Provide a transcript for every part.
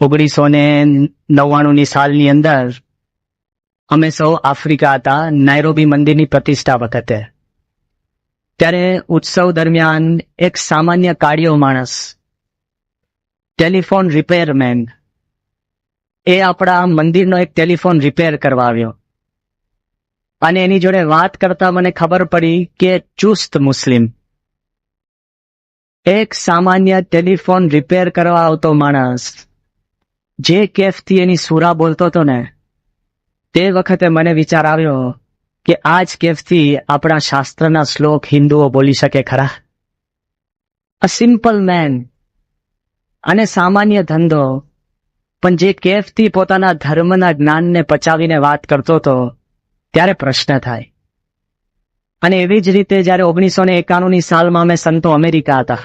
1999ની સાલની અંદર અમે સૌ આફ્રિકા હતા, નાયરોબી મંદિરની પ્રતિષ્ઠા વખતે. ત્યારે ઉત્સવ દરમિયાન એક સામાન્ય કાળિયો માણસ, ટેલિફોન રિપેરમેન, એ આપણા મંદિરનો એક ટેલિફોન રિપેર કરવા આવ્યો અને એની જોડે વાત કરતા મને ખબર પડી કે ચુસ્ત મુસ્લિમ, એક સામાન્ય ટેલિફોન રિપેર કરવા આવતો માણસ જે કેફથી એની સુરા બોલતો હતો ને, તે વખતે મને વિચાર આવ્યો કે આ જ કેફથી આપણા શાસ્ત્રના શ્લોક હિન્દુઓ બોલી શકે ખરા? અ સિમ્પલ મેન અને સામાન્ય ધંધો, પણ જે કેફથી પોતાના ધર્મના જ્ઞાનને પચાવીને વાત કરતો હતો, ત્યારે પ્રશ્ન થાય. અને એવી જ રીતે જ્યારે 1991ની સાલમાં અમે સંતો અમેરિકા હતા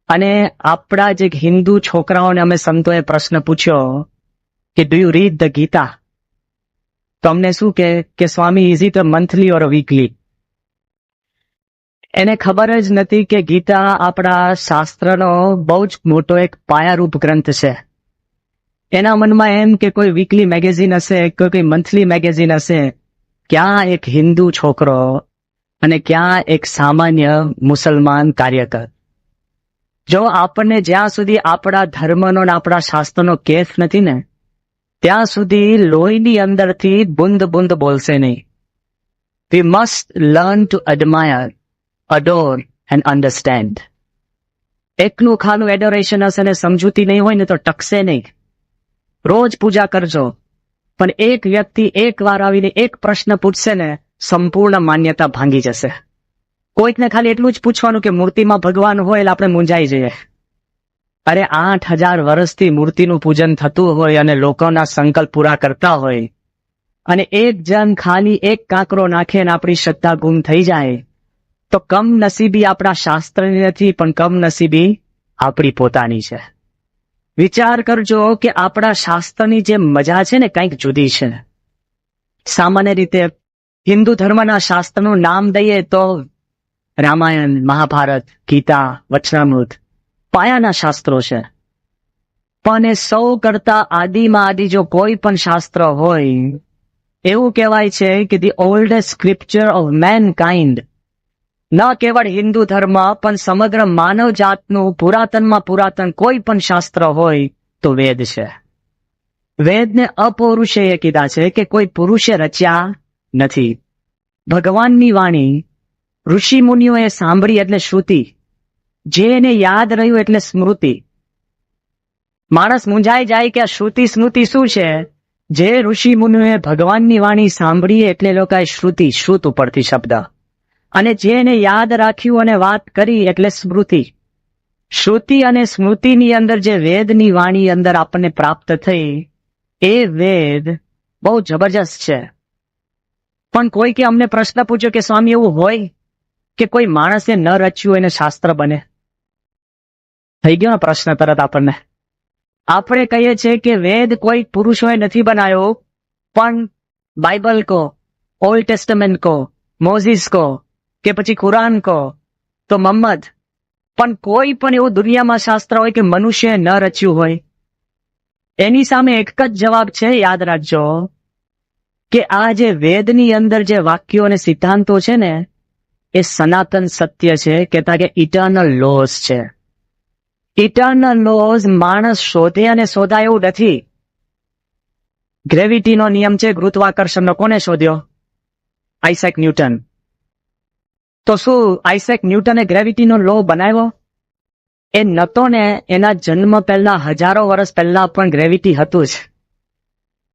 અને આપણા જે હિન્દુ છોકરાઓને અમે સંતોએ પ્રશ્ન પૂછ્યો કે do you read the Gita, તો અમને શું કે સ્વામી, is it a monthly or a weekly? એને ખબર જ નથી કે ગીતા આપણા શાસ્ત્રનો બહુ જ મોટો એક પાયારૂપ ગ્રંથ છે. એના મનમાં એમ કે કોઈ વીકલી મેગેઝિન હશે, કોઈ મંથલી મેગેઝિન હશે. ક્યાં એક હિન્દુ છોકરો અને ક્યાં એક સામાન્ય મુસલમાન કાર્યકર. જો આપણને જ્યાં સુધી આપણા ધર્મનો અને આપણા શાસ્ત્રનો કેફ નથી ને, ત્યાં સુધી લોહીની અંદરથી બુંદ બુંદ બોલશે નહીં. We must learn to admire, adore and understand. એકનું ખાનું એડોરેશન હશે ને સમજૂતી નહીં હોય ને તો ટકશે નહીં. રોજ પૂજા કરજો, પણ એક વ્યક્તિ એક વાર આવીને એક પ્રશ્ન પૂછશે ને, સંપૂર્ણ માન્યતા ભાંગી જશે. કોઈકને ખાલી એટલું જ પૂછવાનું કે મૂર્તિમાં ભગવાન હોય એટલે આપણે મૂંઝાઈ જઈએ. અરે 8000 વર્ષથી મૂર્તિનું પૂજન થતું હોય અને લોકોના સંકલ્પ પૂરા કરતા હોય, અને એક જણ ખાલી એક કાંકરો નાખે ને આપણી શ્રદ્ધા ગુમ થઈ જાય, તો કમનસીબી આપણા શાસ્ત્રની નથી, પણ કમનસીબી આપણી પોતાની છે. વિચાર કરજો કે આપણા શાસ્ત્રની જે મજા છે ને, કંઈક જુદી છે. સામાન્ય રીતે હિન્દુ ધર્મના શાસ્ત્રનું નામ દઈએ તો રામાયણ, મહાભારત, ગીતા, વચનામૃત પાયાના શાસ્ત્રો છે. પણ એ સૌ કરતા આદિમાં આદિ જો કોઈ પણ શાસ્ત્ર હોય, એવું કહેવાય છે કે the oldest scripture of mankind, ન કેવળ હિન્દુ ધર્મ પણ સમગ્ર માનવ જાતનું પુરાતનમાં પુરાતન કોઈ પણ શાસ્ત્ર હોય તો વેદ છે. વેદને અપૌરુષેય કીધા છે કે કોઈ પુરુષે રચ્યા નથી. ભગવાનની વાણી ઋષિ મુનિઓએ સાંભળી એટલે શ્રુતિ, જે એને યાદ રહ્યું એટલે સ્મૃતિ. માણસ મૂંઝાઈ જાય કે આ શ્રુતિ સ્મૃતિ શું છે? જે ઋષિ મુનિઓએ ભગવાનની વાણી સાંભળી એટલે લોકોએ શ્રુતિ, શ્રુત ઉપરથી શબ્દ, અને જે એને યાદ રાખ્યું અને વાત કરી એટલે સ્મૃતિ. શ્રુતિ અને સ્મૃતિની અંદર જે વેદની વાણી અંદર આપણને પ્રાપ્ત થઈ, એ વેદ બહુ જબરજસ્ત છે. પણ કોઈ કે અમને પ્રશ્ન પૂછ્યો કે સ્વામી, એવું હોય કે કોઈ માણસે ન રચ્યું એને શાસ્ત્ર બને? થઈ ગયો ને પ્રશ્ન તરત આપણને. આપણે કહીએ છીએ કે વેદ કોઈ પુરુષોએ નથી બનાવ્યો, પણ બાઇબલ કો, ઓલ્ડ ટેસ્ટમેન્ટ કો, મોઝીસ કો, કે પછી કુરાન કો, તો મોહમ્મદ, પણ કોઈ પણ એવું દુનિયામાં શાસ્ત્ર હોય કે મનુષ્યએ ન રચ્યું હોય? એની સામે એક જ જવાબ છે, યાદ રાખજો, કે આ જે વેદની અંદર જે વાક્યો અને સિદ્ધાંતો છે ને, એ સનાતન સત્ય છે, કહેતા કે ઇટર્નલ લોઝ છે. ઇટર્નલ લોઝ માણસ શોધે અને શોધાય એવું નથી. ગ્રેવિટીનો નિયમ છે, ગુરુત્વાકર્ષણનો, કોને શોધ્યો? Isaac newton. તો શું આઇઝેક ન્યૂટને ગ્રેવિટીનો લો બનાવ્યો? એ નતો ને. એના જન્મ પહેલા હજારો વર્ષ પહેલા પણ ગ્રેવિટી હતું જ.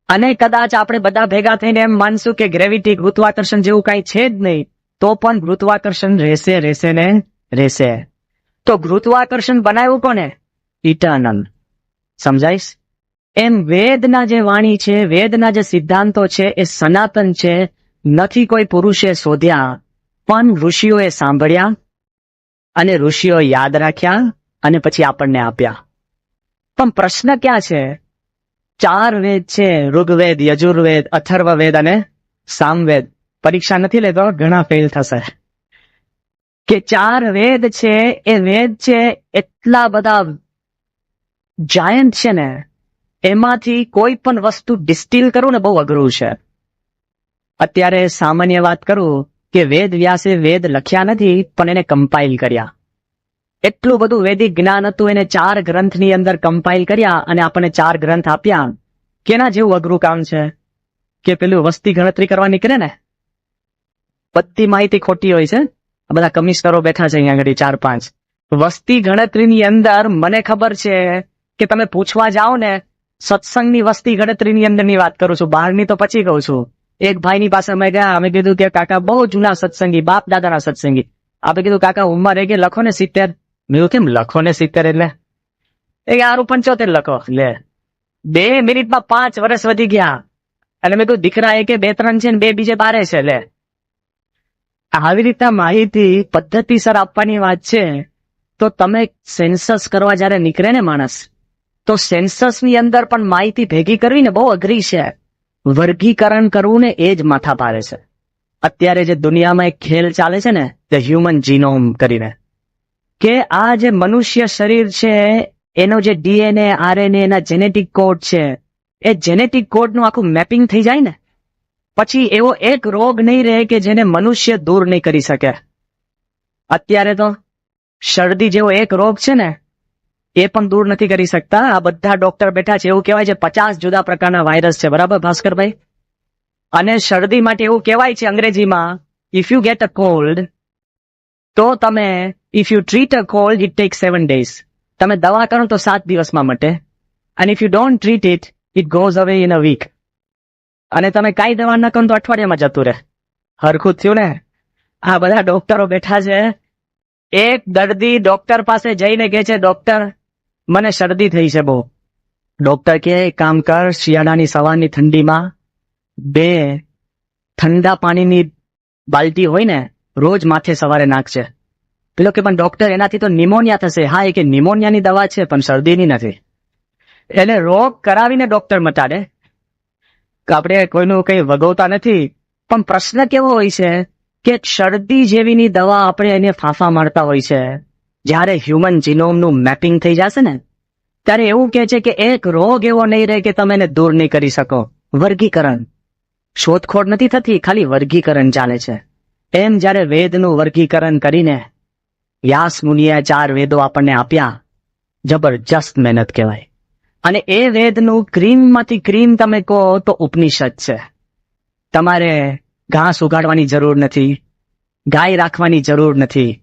અને કદાચ આપણે બધા ભેગા થઈને એમ માનશું કે ગ્રેવિટી, ગુરુત્વાકર્ષણ જેવું કઈ છે જ નહીં, તો પણ ગુરુત્વાકર્ષણ રહેશે ને રહેશે. તો ગુરુત્વાકર્ષણ બનાવ્યું કોને? ઇટર્નલ. સમજાઈશ? એમ વેદના જે વાણી છે, વેદના જે સિદ્ધાંતો છે, એ સનાતન છે. નથી કોઈ પુરુષે શોધ્યા, પણ ઋષિઓએ સાંભળ્યા અને ઋષિઓ યાદ રાખ્યા અને પછી આપણને આપ્યા. પણ પ્રશ્ન ક્યાં છે? 4 વેદ છે, ઋગ્વેદ, યજુર્વેદ, અથર્વવેદ અને સામવેદ. પરીક્ષા નથી લેતો, ઘણા ફેલ થશે. કે 4 વેદ છે, એ વેદ છે એટલા બધા જાયન્ટ છે ને એમાંથી કોઈ પણ વસ્તુ ડિસ્ટિલ કરવું ને બહુ અઘરું છે. અત્યારે સામાન્ય વાત કરું કે વેદ વ્યાસે વેદ લખ્યા નથી પણ એને કમ્પાઇલ કર્યા. એટલું બધું વૈદિક જ્ઞાન હતું, એને 4 ગ્રંથની અંદર કમ્પાઇલ કર્યા અને આપણને 4 ગ્રંથ આપ્યા. કેના જેવું અઘરું કામ છે કે પેલું વસ્તી ગણતરી કરવા નીકળે ને, બધી માહિતી ખોટી હોય છે. આ બધા કમિશનરો બેઠા છે અહીંયા આગળ 4-5. વસ્તી ગણતરીની અંદર મને ખબર છે કે તમે પૂછવા જાઓ ને, સત્સંગની વસ્તી ગણતરીની અંદરની વાત કરું છું, બહારની તો પછી કહું છું. એક ભાઈની પાસે અમે ગયા, અમે કીધું કે કાકા બહુ જૂના સત્સંગી, બાપ દાદાના સત્સંગી. આપણે કીધું કાકા ઉંમર એ કે લખો ને 70. મેં કેમ લખો ને 70 એટલે એ આરું 75 લખો. લે 2 મિનિટમાં 5 વર્ષ વધી ગયા. અને મેં કહ્યું દીકરા એ કે 2-3 છે ને 2 બીજે 12 છે. લે આવી રીતના માહિતી પદ્ધતિસર આપવાની વાત છે. તો તમે સેન્સસ કરવા જયારે નીકળે ને માણસ, તો સેન્સસની અંદર પણ માહિતી ભેગી કરવી ને બહુ અઘરી છે. વર્ગીકરણ કરવું ને એ જ માથા ભારે છે. અત્યારે જે દુનિયામાં એક ખેલ ચાલે છે ને, ધ હ્યુમન જીનોમ કરીને, કે આ જે મનુષ્ય શરીર છે એનો જે ડીએનએ આરએનએ એના જેનેટિક કોડ છે, એ જેનેટિક કોડનું આખું મેપિંગ થઈ જાય ને, પછી એવો એક રોગ નહીં રહે કે જેને મનુષ્ય દૂર નહીં કરી શકે. અત્યારે તો શરદી જેવો એક રોગ છે ને એ પણ દૂર નથી કરી શકતા. આ બધા ડોક્ટર બેઠા છે, એવું કહેવાય છે 50 જુદા પ્રકારના વાયરસ છે, બરાબર ભાસ્કરભાઈ? અને શરદી માટે એવું કહેવાય છે અંગ્રેજીમાં, if you get a cold, તો તમે if you treat a cold it take 7 days. તમે દવા કરો તો 7 દિવસમાં મટે. અને if you don't treat it it goes અવે ઇન અ વીક. અને તમે કાંઈ દવા ન કરો તો અઠવાડિયામાં જતું રહે. હરખું થયું ને? આ બધા ડોક્ટરો બેઠા છે. એક દર્દી ડોક્ટર પાસે જઈને કહે છે, ડોક્ટર મને શરદી થઈ છે બહુ. ડોક્ટર કે એક કામ કર, શિયાળાની સવારની ઠંડીમાં 2 ઠંડા પાણીની બાલટી હોય ને રોજ માથે સવારે નાખશે. પેલો કે પણ ડોક્ટર એનાથી તો નિમોનિયા થશે. હા, એ કે નિમોનિયાની દવા છે પણ શરદીની નથી. એને રોગ કરાવીને ડોક્ટર મટાડે. આપણે કોઈનું કઈ વગોતા નથી, પણ પ્રશ્ન કેવો હોય છે કે શરદી જેવીની દવા આપણે એને ફાંફા મારતા હોય છે. જ્યારે હ્યુમન જીનોમનું મેપિંગ થઈ જશે ને ત્યારે એવું કહે છે કે એક રોગ એવો નહીં રહે કે તમે એને દૂર નહીં કરી શકો. વર્ગીકરણ, શોધખોળ નથી થતી, ખાલી વર્ગીકરણ ચાલે છે. એમ જ્યારે વેદનું વર્ગીકરણ કરીને વ્યાસ મુનિએ 4 વેદો આપણને આપ્યા, જબરજસ્ત મહેનત કહેવાય. અને એ વેદનું ક્રીમમાંથી ક્રીમ તમે કહો તો ઉપનિષદ છે. તમારે ઘાસ ઉગાડવાની જરૂર નથી, ગાય રાખવાની જરૂર નથી,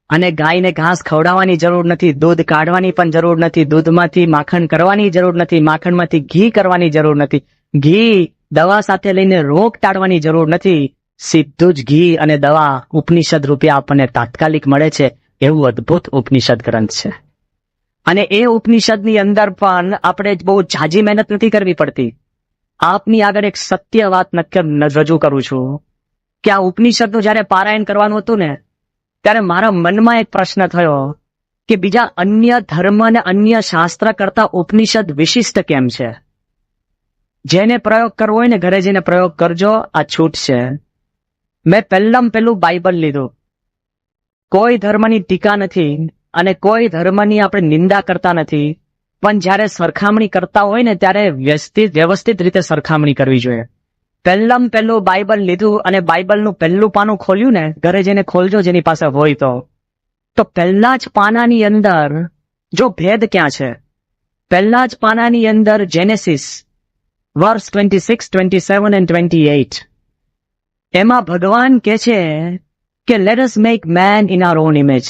અને ગાયને ઘાસ ખવડાવવાની જરૂર નથી, દૂધ કાઢવાની પણ જરૂર નથી, દૂધમાંથી માખણ કરવાની જરૂર નથી, માખણમાંથી ઘી કરવાની જરૂર નથી, ઘી દવા સાથે લઈને રોગ ટાળવાની જરૂર નથી. સીધું જ ઘી અને દવા ઉપનિષદ રૂપે આપણને તાત્કાલિક મળે છે. એવું અદ્ભુત ઉપનિષદ ગ્રંથ છે. અને એ ઉપનિષદની અંદર પણ આપણે બહુ ઝાઝી મહેનત નથી કરવી પડતી. આપની આગળ એક સત્ય વાત રજૂ કરું છું કે આ ઉપનિષદનું જયારે પારાયણ કરવાનું હતું ને ત્યારે મારા મનમાં એક પ્રશ્ન થયો કે બીજા અન્ય ધર્મ અને અન્ય શાસ્ત્ર કરતા ઉપનિષદ વિશિષ્ટ કેમ છે? જેને પ્રયોગ કરવો હોય ને ઘરે જઈને પ્રયોગ કરજો, આ છૂટ છે. મેં પહેલું બાઇબલ લીધું. કોઈ ધર્મની ટીકા નથી અને કોઈ ધર્મની આપણે નિંદા કરતા નથી, પણ જ્યારે સરખામણી કરતા હોય ને ત્યારે વ્યવસ્થિત રીતે સરખામણી કરવી જોઈએ. પહેલું બાઇબલ લીધું અને બાઇબલનું પહેલું પાનું ખોલ્યું ને, ઘરે જઈને ખોલજો જેની પાસે હોય તો પહેલા જ પાનાની અંદર જો ભેદ ક્યાં છે, પહેલા જ પાનાની અંદર જેનેસિસ વર્સ 26, 27 and 28 એમાં ભગવાન કહે છે કે let us make man in are on image.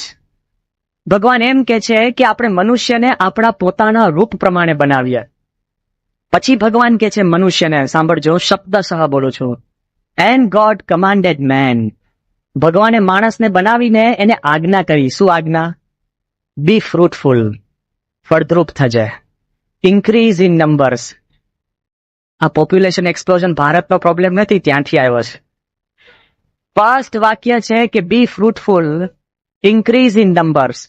ભગવાન એમ કહે છે કે આપણે મનુષ્યને આપણા પોતાના રૂપ પ્રમાણે બનાવીએ. પછી ભગવાન કહે છે મનુષ્યને, સાંભળજો, શબ્દશઃ બોલું છું, એન્ડ ગોડ કમાન્ડેડ મેન. ભગવાને માણસને બનાવીને એને આજ્ઞા કરી. શું આજ્ઞા? બી ફ્રૂટફુલ, ફળદ્રુપ થજે, ઇન્ક્રીઝ ઇન નંબર્સ. આ પોપ્યુલેશન એક્સપ્લોઝન ભારતનો પ્રોબ્લેમ નથી, ત્યાંથી આવ્યો છે. ફર્સ્ટ વાક્ય છે કે be fruitful, increase in numbers.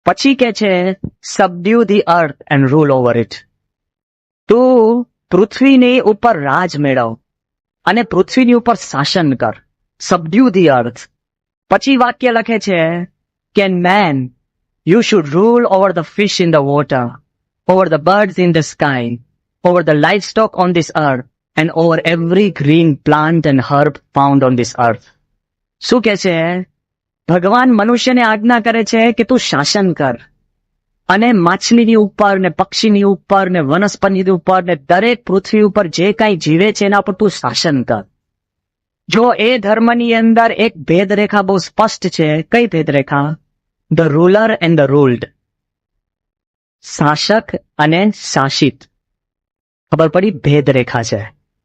પછી કે છે subdue the earth and rule over it. તું પૃથ્વીની ઉપર રાજ મેળવ અને પૃથ્વીની ઉપર શાસન કર. સબડ્યુ ધી અર્થ. પછી વાક્ય લખે છે કે main You should rule over the fish in the water, over the birds in the sky, over the livestock on this earth, and over every green plant and herb found on this earth. શું કે છે? ભગવાન મનુષ્યને આજ્ઞા કરે છે કે તું શાસન કર અને માછલીની ઉપર ને પક્ષીની ઉપર ને વનસ્પતિની ઉપર ને દરેક પૃથ્વી ઉપર જે કાંઈ જીવે છે એના પર તું શાસન કર. જો એ ધર્મની અંદર એક ભેદરેખા બહુ સ્પષ્ટ છે. કઈ ભેદરેખા? The ruler and the ruled. શાસક અને શાસિત. ખબર પડી? ભેદરેખા છે.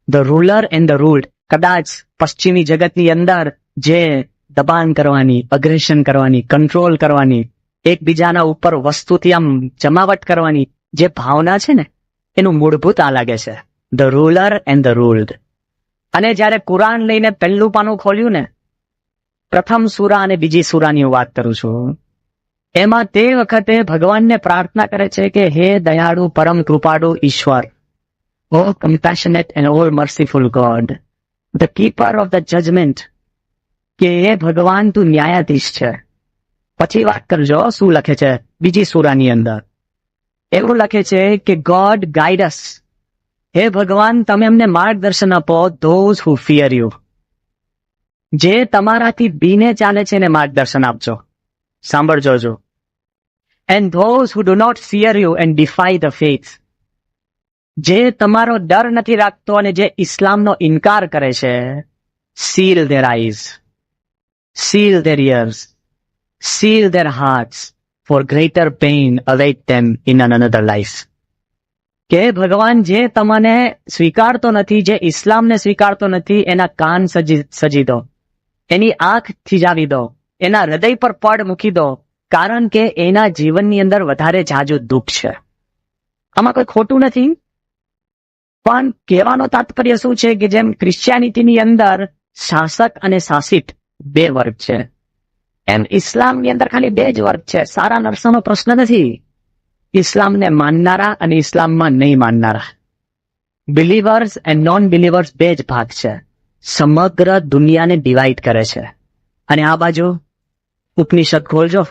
The ruler and the ruled. કદાચ પશ્ચિમી જગતની અંદર જે દબાણ કરવાની, અગ્રેશન કરવાની, કંટ્રોલ કરવાની, એકબીજાના ઉપર વસ્તુથી આમ જમાવટ કરવાની જે ભાવના છે ને, એનું મૂળભૂત આ લાગે છે, the ruler and the ruled. અને જ્યારે કુરાન લઈને પહેલું પાનું ખોલ્યું ને, પ્રથમ સૂરા અને બીજી સૂરાની હું વાત કરું છું, એમાં તે વખતે ભગવાનને પ્રાર્થના કરે છે કે હે દયાળુ પરમ કૃપાળુ ઈશ્વર, O compassionate and all merciful God, the keeper of the judgement, કે એ ભગવાન તું ન્યાયાધીશ છે. પછી વાત કરજો શું લખે છે બીજી સૂરાની અંદર. એવું લખે છે કે ગોડ ગાઈડ અસ, હે ભગવાન તમે અમને માર્ગદર્શન આપો, ધોઝ હુ ફિયર યુ, જે તમારાથી બીને ચાલે છે એને માર્ગદર્શન આપજો. સાંભળજો જો. And those who do not fear you and defy the faith, જે તમારો ડર નથી રાખતો અને જે ઇસ્લામનો ઇનકાર કરે છે, seal there eyes, seal their ears, seal their hearts, for greater pain await them in another life. કે ભગવાન જે તમને સ્વીકારતો નથી, જે ઇસ્લામને સ્વીકારતો નથી, એના કાન સજી દો, એની આંખ થીજાવી દો, એના હૃદય પર પડ મૂકી દો, કારણ કે એના જીવનની અંદર વધારે જાજુ દુઃખ છે. આમાં કોઈ ખોટું નથી, પણ કહેવાનો તાત્પર્ય શું છે કે જેમ ક્રિશ્ચિયાનિટીની અંદર શાસક અને શાસિત બે વર્ગ છે, એમ ઇસ્લામની અંદર ખાલી બે જ વર્ગ છે. સારા નરસાનો પ્રશ્ન નથી. ઇસ્લામને માનનારા અને ઇસ્લામમાં નહીં માનનારા, બિલીવર્સ એન્ડ નોન બિલીવર્સ બે જ ભાગ છે. સમગ્ર દુનિયાને ડિવાઈડ કરે છે. અને આ બાજુ ઉપનિષદ ખોલજો,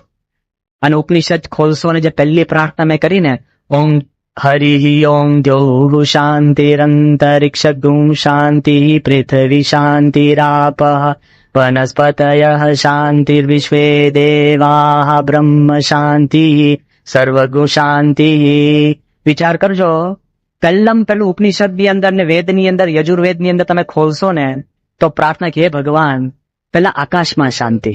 અને ઉપનિષદ ખોલશો અને જે પહેલી પ્રાર્થના મેં કરીને, ઓમ હરિ ઓમ દ્યો શાંતિરંતરિક્ષ ગુમ શાંતિ પૃથ્વી શાંતિરાપ વનસ્પતયઃ શાંતિર્વિશ્વે દેવાઃ બ્રહ્મ શાંતિ સર્વગુ શાંતિ. વિચાર કરજો, પહેલું ઉપનિષદની અંદર ને વેદની અંદર, યજુર્વેદની અંદર તમે ખોલશો ને તો પ્રાર્થના કે હે ભગવાન, પહેલા આકાશમાં શાંતિ,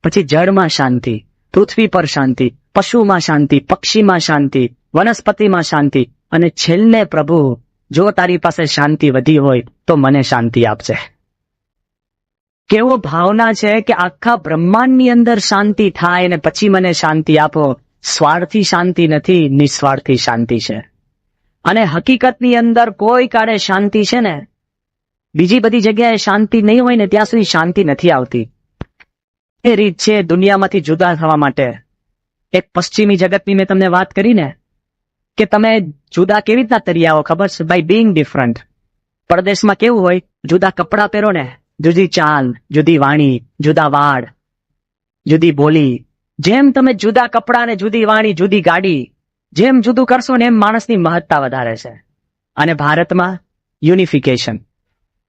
પછી જળમાં શાંતિ, પૃથ્વી પર શાંતિ, પશુમાં શાંતિ, પક્ષીમાં શાંતિ, વનસ્પતિમાં શાંતિ, અને છેલ્લે પ્રભુ જો તારી પાસે શાંતિ વધી હોય તો મને શાંતિ આપજે. કેવો ભાવના છે કે આખા બ્રહ્માંડની અંદર શાંતિ થાય અને પછી મને શાંતિ આપો. સ્વાર્થી શાંતિ નથી, નિસ્વાર્થી શાંતિ છે. અને હકીકતની અંદર કોઈ કાળે શાંતિ છે ને, બીજી બધી જગ્યાએ શાંતિ નહીં હોય ને ત્યાં સુધી શાંતિ નથી આવતી. એ રીત છે દુનિયામાંથી જુદા થવા માટે. એક પશ્ચિમી જગતની મેં તમને વાત કરી ને કે તમે જુદા કેવી રીતના તરી આવો ખબર છે? By being different. પરદેશમાં કેવું હોય, જુદા કપડાં પહેરો ને, જુદી ચાલ, જુદી વાણી, જુદા વાળ, જુદી બોલી. જેમ તમે જુદા કપડાં ને જુદી વાણી, જુદી ગાડી, જેમ જુદું કરશો ને એમ માણસની મહત્તા વધારે છે. અને ભારતમાં યુનિફિકેશન.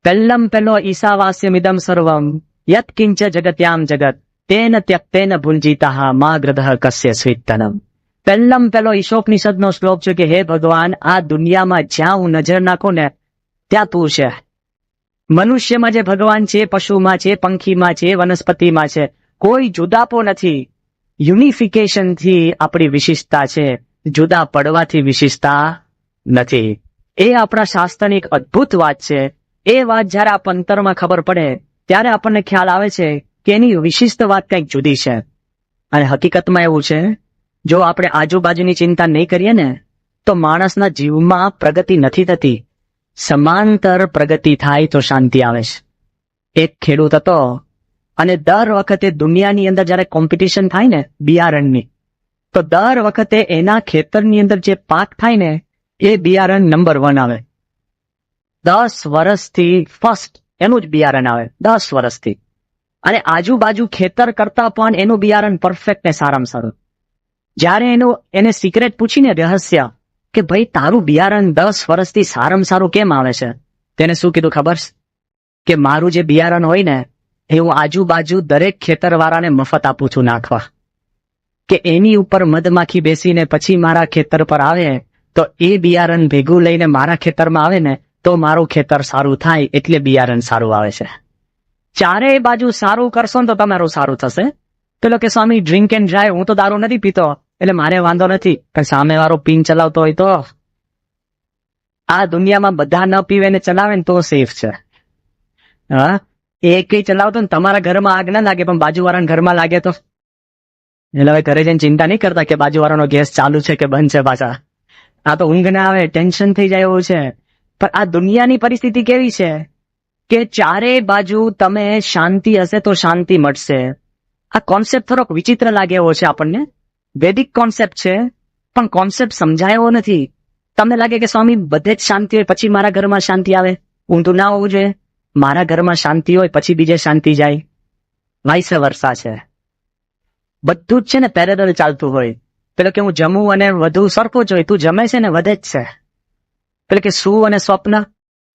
પહેલો ઈશાવાસ્યમિદમ સર્વમ યત કિંચ જગત્યામ જગત તેન ત્યક્તેન ભુંજીતા મા ગ્રદઃ કસ્ય સ્વિત્તનમ. પહેલો ઈશોપનિષદનો શ્લોક છે કે હે ભગવાન, આ દુનિયામાં જ્યાં હું નજર નાખું ને ત્યાં તું છે. મનુષ્યમાં જે ભગવાન છે, પશુમાં છે, પંખીમાં છે, વનસ્પતિમાં છે, કોઈ જુદાપો નથી. યુનિફિકેશનથી આપણી વિશિષ્ટતા છે, જુદા પડવાથી વિશિષ્ટતા નથી. એ આપણા શાસ્ત્રની એક અદ્ભુત વાત છે. એ વાત જયારે આ અંતરમાં ખબર પડે ત્યારે આપણને ખ્યાલ આવે છે કે એની વિશિષ્ટ વાત કંઈક જુદી છે. અને હકીકતમાં એવું છે, જો આપણે આજુબાજુની ચિંતા નહીં કરીએ ને તો માણસના જીવમાં પ્રગતિ નથી થતી. સમાંતર પ્રગતિ થાય તો શાંતિ આવે છે. એક ખેડૂત હતો અને દર વખતે દુનિયાની અંદર જયારે કોમ્પિટિશન થાય ને બિયારણની, તો દર વખતે એના ખેતરની અંદર જે પાક થાય ને એ બિયારણ નંબર 1 આવે. 10 વર્ષથી ફર્સ્ટ એનું જ બિયારણ આવે, 10 વર્ષથી. અને આજુબાજુ ખેતર કરતા પણ એનું બિયારણ પરફેક્ટ ને સારામાં સારું. જ્યારે એને સિક્રેટ પૂછીને રહસ્ય કે ભાઈ તારું બિયારણ 10 વર્ષથી સારામાં સારું કેમ આવે છે, તેને શું કીધું ખબર છે? કે મારું જે બિયારણ હોય ને એ હું આજુબાજુ દરેક ખેતરવાળાને મફત આપું છું નાખવા, કે એની ઉપર મધમાખી બેસીને પછી મારા ખેતર પર આવે તો એ બિયારણ ભેગું લઈને મારા ખેતરમાં આવે ને તો મારું ખેતર સારું થાય, એટલે બિયારણ સારું આવે છે. ચારેય બાજુ સારું કરશો ને તો તમારું સારું થશે. પેલો કે સ્વામી ડ્રિંક એન્ડ ડ્રાઈવ, હું તો દારૂ નથી પીતો એટલે મારે વાંધો નથી, પણ સામે વાળો પીન ચલાવતો હોય તો આ દુનિયામાં બધા ન પીવે ને ચલાવે ને તો સેફ છે. હા, એક ચલાવતો ને તમારા ઘરમાં આગ ના લાગે પણ બાજુવાળાના ઘરમાં લાગે તો એટલે હવે ઘરે જઈને ચિંતા નહીં કરતા કે બાજુવાળાનો ગેસ ચાલુ છે કે બંધ છે. પાછા આ તો ઊંઘ ના આવે, ટેન્શન થઈ જાય એવું છે. પણ આ દુનિયાની પરિસ્થિતિ કેવી છે કે ચારે બાજુ તમે શાંતિ હશે તો શાંતિ મળશે. આ કોન્સેપ્ટ થોડોક વિચિત્ર લાગે એવો છે આપણને, વૈદિક કોન્સેપ્ટ છે પણ કોન્સેપ્ટ સમજાયો નથી. તમને લાગે કે સ્વામી બધે જ શાંતિ હોય પછી મારા ઘરમાં શાંતિ આવે, ઊંધું ના હોવું જોઈએ. મારા ઘરમાં શાંતિ હોય પછી બીજે શાંતિ જાય, વાઇસ વર્સા છે. બધું જ છે ને પેરેલલ ચાલતું હોય. પેલો કે હું જમું અને વધુ સરખું જ હોય, તું જમે છે ને વધે જ છે. પેલો કે શું અને સ્વપ્ન,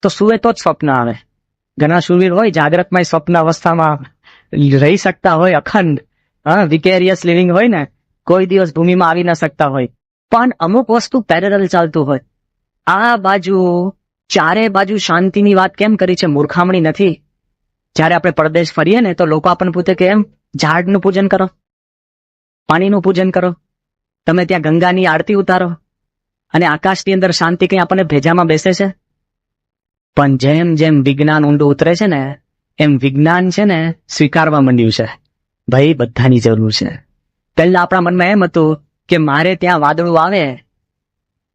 તો સુવે તો જ સ્વપ્ન આવે. ઘણા શૂરવીર હોય જાગ્રતમાં સ્વપ્ન અવસ્થામાં રહી શકતા હોય, અખંડ વિકેરિયસ લિવિંગ હોય ને, કોઈ દિવસ ભૂમિમાં આવી ના શકતા હોય. પણ અમુક વસ્તુ પેરેલલ ચાલતું હોય. આ બાજુ ચારે બાજુ શાંતિની વાત કેમ કરી છે? મૂર્ખામણી નથી. જયારે આપણે પરદેશ ફરીએ ને તો લોકો આપણને પૂછે કે એમ ઝાડનું પૂજન કરો, પાણીનું પૂજન કરો, તમે ત્યાં ગંગાની આરતી ઉતારો અને આકાશની અંદર શાંતિ કઈ આપણને ભેજામાં બેસે છે? પણ જેમ જેમ વિજ્ઞાન ઊંડું ઉતરે છે ને એમ વિજ્ઞાન છે ને સ્વીકારવા માંડ્યું છે ભાઈ બધાની જરૂર છે. પહેલા આપણા મનમાં એમ હતું કે મારે ત્યાં વાદળું આવે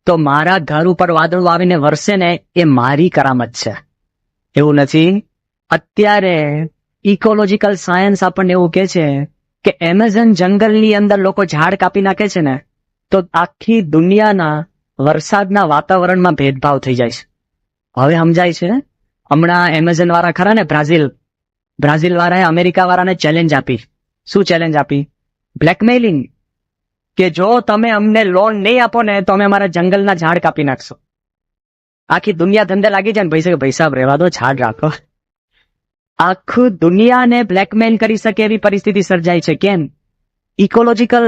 તો મારા ઘર ઉપર વાદળું આવીને વરસે ને એ મારી કરામત છે. એવું નથી. અત્યારે ઇકોલોજીકલ સાયન્સ આપણને એવું કહે છે કે એમેઝોન જંગલની અંદર લોકો ઝાડ કાપી નાખે છે ને તો આખી દુનિયાના વરસાદના વાતાવરણમાં ભેદભાવ થઈ જાય છે. હવે સમજાય છે. હમણાં એમેઝોન વાળા ખરા ને, બ્રાઝિલ વાળાએ અમેરિકા વાળાને ચેલેન્જ આપી. શું ચેલેન્જ આપી? બ્લેકમેલિંગ, કે જો તમે અમને લોન નહીં આપો ને તો અમે અમારા જંગલના ઝાડ કાપી નાખશો. આખી દુનિયા ધંધે લાગી જાય ને ભાઈ સાહેબ રહેવા દો, ઝાડ રાખો. આખું દુનિયાને બ્લેકમેલ કરી શકે એવી પરિસ્થિતિ સર્જાય છે. કેમ? Ecological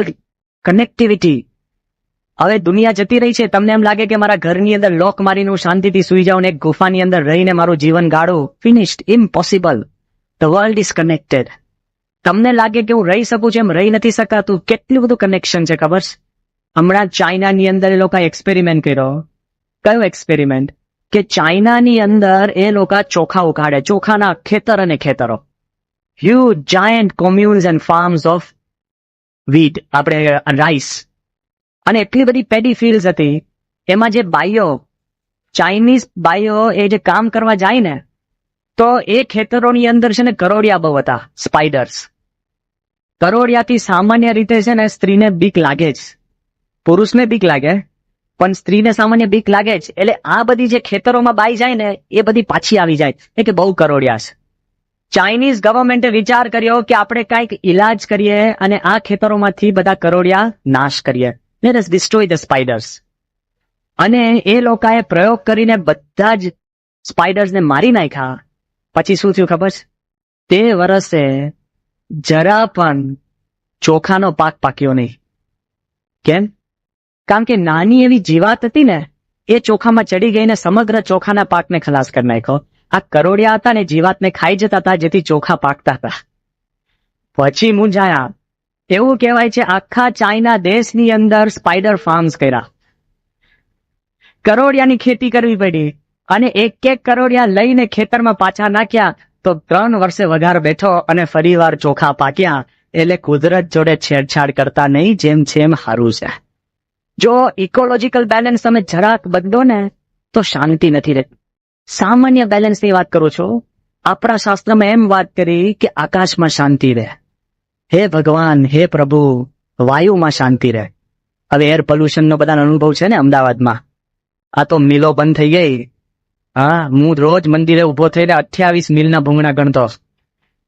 connectivity. હવે દુનિયા જતી રહી છે, તમને એમ લાગે કે મારા ઘરની અંદર લોક મારીને હું શાંતિથી સુઈ જાઉં ને એક ગુફાની અંદર રહીને મારું જીવન ગાળું, finished, impossible. The world is connected. તમને લાગે કે હું રહી શકું છું, એમ રહી નથી શકાતું. કેટલું બધું કનેક્શન છે ખબર છે? હમણાં ચાઇનાની અંદર એ લોકો એક્સપેરિમેન્ટ કર્યો. કયો એક્સપેરિમેન્ટ? કે ચાઇનાની અંદર એ લોકો ચોખા ઉગાડે, ચોખાના ખેતર અને ખેતરો, huge giant communes and farms of wheat, આપણે રાઈસ, અને એટલી બધી પેડી ફિલ્ડ્સ હતી. એમાં જે બાઈઓ, ચાઇનીઝ બાઈઓ એ જે કામ કરવા જાય ને તો એ ખેતરોની અંદર છે ને કરોડિયા બહુ હતા, સ્પાઈડર્સ. કરોડિયાથી સામાન્ય રીતે છે ને સ્ત્રીને બીક લાગે જ, પુરુષને બીક લાગે પણ સ્ત્રીને સામાન્ય બીક લાગે જ. એટલે આ બધી જે ખેતરોમાં બાઈ જાય ને એ બધી પાછી આવી જાય એ કે બહુ કરોડિયા છે. ચાઇનીઝ ગવર્મેન્ટે વિચાર કર્યો કે આપણે કંઈક ઇલાજ કરીએ અને આ ખેતરોમાંથી બધા કરોડિયા નાશ કરીએ. Let us destroy the spiders. અને એ લોકોએ પ્રયોગ કરીને બધા જ સ્પાઈડર્સને મારી નાખ્યા. પછી શું થયું ખબર છે? તે વર્ષે જરા પણ ચોખાનો પાક પાક્યો નહીં. કેમ? કારણ કે નાની એવી જીવાત હતી ને એ ચોખામાં ચડી ગઈને સમગ્ર ચોખાના પાકને ખલાસ કરી નાખ્યો. આ કરોડિયા હતા ને જીવાતને ખાઈ જતા હતા જેથી ચોખા પાકતા હતા. પછી મૂંઝાયા. એવું કહેવાય છે આખા ચાઇના દેશની અંદર સ્પાઈડર ફાર્મ્સ કર્યા, કરોડિયાની ખેતી કરવી પડી અને એક એક કરોડિયા લઈને ખેતરમાં પાછા નાખ્યા તો 3 વર્ષે વઘાર બેઠો અને ફરીવાર ચોખા પાક્યા. એટલે કુદરત જોડે છેડછાડ કરતા નહીં, જેમ છે એમ સારું છે. જો ઇકોલોજીકલ બેલેન્સ તમે જરાક બદલો ને તો શાંતિ નથી રહેતી. સામાન્ય બેલેન્સની વાત કરું છું. આપણા શાસ્ત્રમાં એમ વાત કરી કે આકાશમાં શાંતિ રહે, હે ભગવાન, હે પ્રભુ, વાયુમાં શાંતિ રહે. હવે એર પોલ્યુશનનો બધાનો અનુભવ છે ને અમદાવાદમાં. આ તો મિલો બંધ થઈ ગઈ. હા, હું રોજ મંદિરે ઉભો થઈને 28 મિલના ભૂંગળા ગણતો.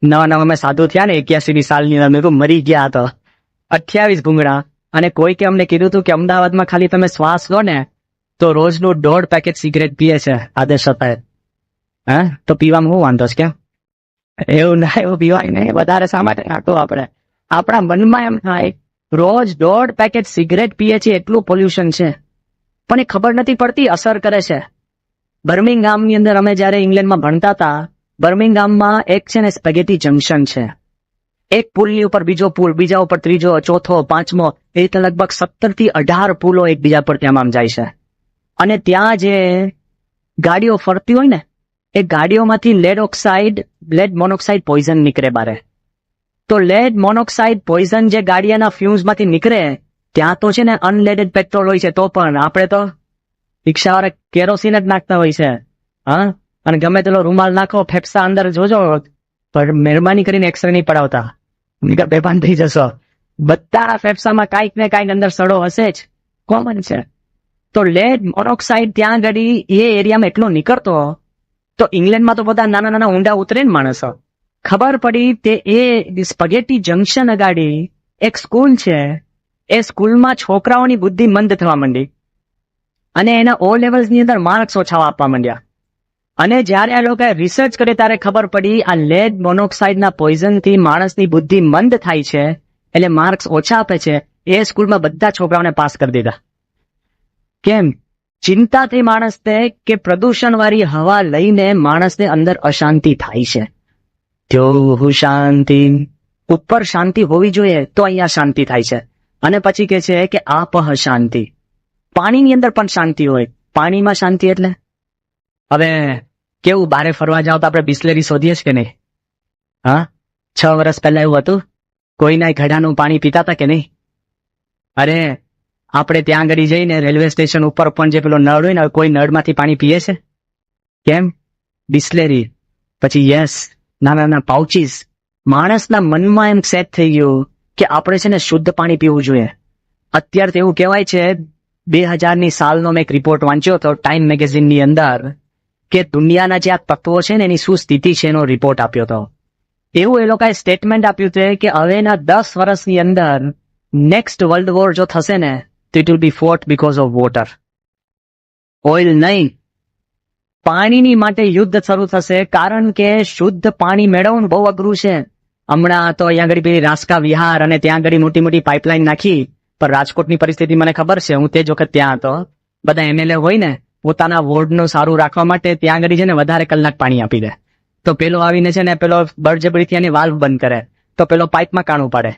નવા મેં સાધુ થયા ને 81મી સાલની અંદર, મેં મરી ગયા હતા. 28 ભૂંગળા અને કોઈકે અમને કીધું હતું કે અમદાવાદમાં ખાલી તમે શ્વાસ લો ને તો રોજનું 1.5 પેકેટ સિગરેટ પીએ છે આદેશ હતા. હા, તો પીવામાં શું વાંધો છે કેમ? એવું ના, એવું પીવાય નહીં. વધારે શા માટે નાખવું આપણે? આપણા મનમાં એમ થાય રોજ 1.5 પેકેટ સિગરેટ પીએ છીએ એટલું પોલ્યુશન છે, પણ એ ખબર નથી પડતી અસર કરે છે. બર્મિંગહામની અંદર અમે જ્યારે ઇંગ્લેન્ડમાં ભણતા હતા, બર્મિંગહામમાં એક છે ને સ્પેગેટી જંકશન છે. એક પુલની ઉપર બીજો પુલ, બીજા ઉપર ત્રીજો, ચોથો, પાંચમો, એ રીતે લગભગ 17 થી 18 પુલો એકબીજા પર ત્યાં આમ જાય છે. અને ત્યાં જે ગાડીઓ ફરતી હોય ને, એ ગાડીઓમાંથી લેડ મોનોક્સાઇડ પોઈઝન નીકળે બારે. તો લેડ મોનોક્સાઇડ પોઈઝન જે ગાડીના ફ્યુઝમાંથી નીકળે, ત્યાં તો છે ને અનલેડેડ પેટ્રોલ હોય છે, તો પણ આપણે તો રિક્ષાવાળા કેરોસીન જ નાખતા હોય છે. હા, અને ગમે તેલો રૂમાલ નાખો, ફેફસા અંદર જોજો, પણ મહેરબાની કરીને એક્સરે નહીં પડાવતા, નીકળ બેભાન થઈ જશો. બધા ફેફસામાં કાંઈક ને કાંઈક અંદર સડો હશે જ, કોમન છે. તો લેડ મોનોક્સાઇડ ત્યાં આગળ એ એરિયામાં એટલો નીકળતો, તો ઇંગ્લેન્ડમાં તો બધા નાના નાના ઊંડા ઉતરે ને માણસો. ખબર પડી તે એ સ્પગેટી જંકશન અગાડી એક સ્કૂલ છે, એ સ્કૂલમાં છોકરાઓની બુદ્ધિ મંદ થવા માંડી અને એના ઓ લેવલ્સની અંદર માર્ક્સ ઓછા આપવા માંડ્યા. અને જ્યારે આ લોકોએ રિસર્ચ કરી ત્યારે ખબર પડી આ લેડ મોનોક્સાઇડના પોઈઝનથી માણસની બુદ્ધિ મંદ થાય છે, એટલે માર્ક્સ ઓછા આપે છે. એ સ્કૂલમાં બધા છોકરાઓને પાસ કરી દીધા. કેમ? ચિંતા થઈ માણસને કે પ્રદૂષણવાળી હવા લઈને માણસને અંદર અશાંતિ થાય છે. જો શાંતિ, ઉપર શાંતિ હોવી જોઈએ તો અહીંયા શાંતિ થાય છે. અને પછી કે છે કે આપહ શાંતિ, પાણીની અંદર પણ શાંતિ હોય. પાણીમાં શાંતિ એટલે હવે કેવું, બારે ફરવા જાવ તો આપણે બિસ્લેરી શોધીએ જ કે નહીં? હા, 6 વર્ષ પહેલા એવું હતું? કોઈના ઘડાનું પાણી પીતા હતા કે નહીં? અરે આપણે ત્યાં આગળ જઈને રેલવે સ્ટેશન ઉપર પણ જે પેલો નળ હોય ને, કોઈ નળમાંથી પાણી પીએ છે? કેમ? બિસ્લેરી. પછી યસ, નાના નાના પાઉચીસ. માણસના મનમાં એમ સેટ થઈ ગયું કે આપણે છે ને શુદ્ધ પાણી પીવું જોઈએ. અત્યારે તો એવું કહેવાય છે, 2000ની સાલનો મેં એક રિપોર્ટ વાંચ્યો હતો ટાઈમ મેગેઝિનની અંદર, કે દુનિયાના જે આ તત્વો છે ને એની શું સ્થિતિ છે એનો રિપોર્ટ આપ્યો હતો. એવું એ લોકોએ સ્ટેટમેન્ટ આપ્યું છે કે હવેના 10 વર્ષની અંદર નેક્સ્ટ વર્લ્ડ વોર જો થશે ને, તો it will be float because of water. Oil નહીં, પાણીની માટે યુદ્ધ શરૂ થશે, કારણ કે શુદ્ધ પાણી મેળવવું બહુ અઘરું છે. હમણાં તો અહીંયા આગળ પેલી રાસકા વિહાર અને ત્યાં આગળ મોટી મોટી પાઇપલાઇન નાખી, પણ રાજકોટની પરિસ્થિતિ મને ખબર છે, હું તે જ વખત ત્યાં હતો. બધા MLA હોય ને, પોતાના વોર્ડનું સારું રાખવા માટે ત્યાં આગળ છે ને વધારે કલાક પાણી આપી દે. તો પેલો આવીને છે ને પેલો બળજબરીથી એની વાલ્વ બંધ કરે, તો પેલો પાઇપમાં કાણું પાડે.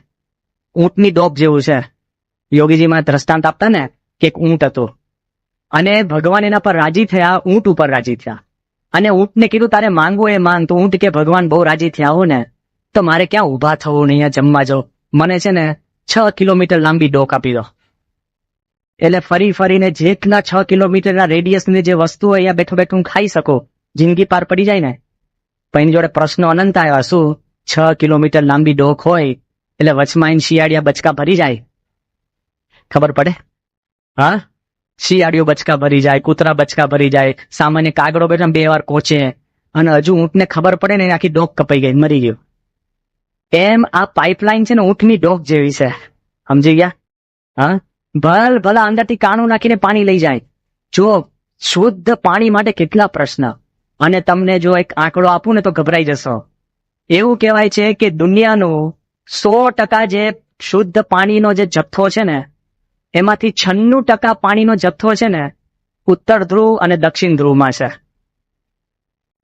ઊંટની ડોક જેવું છે. યોગીજીમાં દ્રષ્ટાંત આપતા ને કે એક ઊંટ હતું, અને ભગવાન એના પર રાજી થયા, ઊંટ ઉપર રાજી થયા. અને ઊંટને કીધું તારે માંગવું એ માંગ. તો ઊંટ કે ભગવાન બહુ રાજી થયા હો ને, તો મારે ક્યાં ઊભા થવું ને અહીંયા જમવા જાઉં, મને છે ને 6 કિલોમીટર લાંબી ડોક આપી દો. એટલે ફરી ફરીને જેટલા 6 કિલોમીટરના રેડિયસની જે વસ્તુ હોય અહીંયા બેઠો બેઠું ખાઈ શકો, જિંદગી પાર પડી જાય ને. પણ એની જોડે પ્રશ્નો અનંત આવ્યા. શું 6 કિલોમીટર લાંબી ડોક હોય એટલે વચમાં શિયાળિયા બચકા ભરી જાય? ખબર પડે? હા, શિયાળીઓ બચકા ભરી જાય, કૂતરા બચકા ભરી જાય, સામાન્ય કાગડો બેઠા 2 વાર કોચે, અને હજુ ઊંટને ખબર પડે ને આખી ડોક કપાઈ ગઈ, મરી ગયું. એમ આ પાઇપલાઇન છે ને ઊંટની ડોક જેવી છે, સમજી ગયા? હા, ભલા અંદરથી કાણું નાખીને પાણી લઈ જાય. જો શુદ્ધ પાણી માટે કેટલા પ્રશ્ન. અને તમને જો એક આંકડો આપું ને તો ગભરાઈ જશો. એવું કહેવાય છે કે દુનિયાનું 100% જે શુદ્ધ પાણીનો જે જથ્થો છે ને, એમાંથી 96% પાણીનો જથ્થો છે ને ઉત્તર ધ્રુવ અને દક્ષિણ ધ્રુવમાં છે.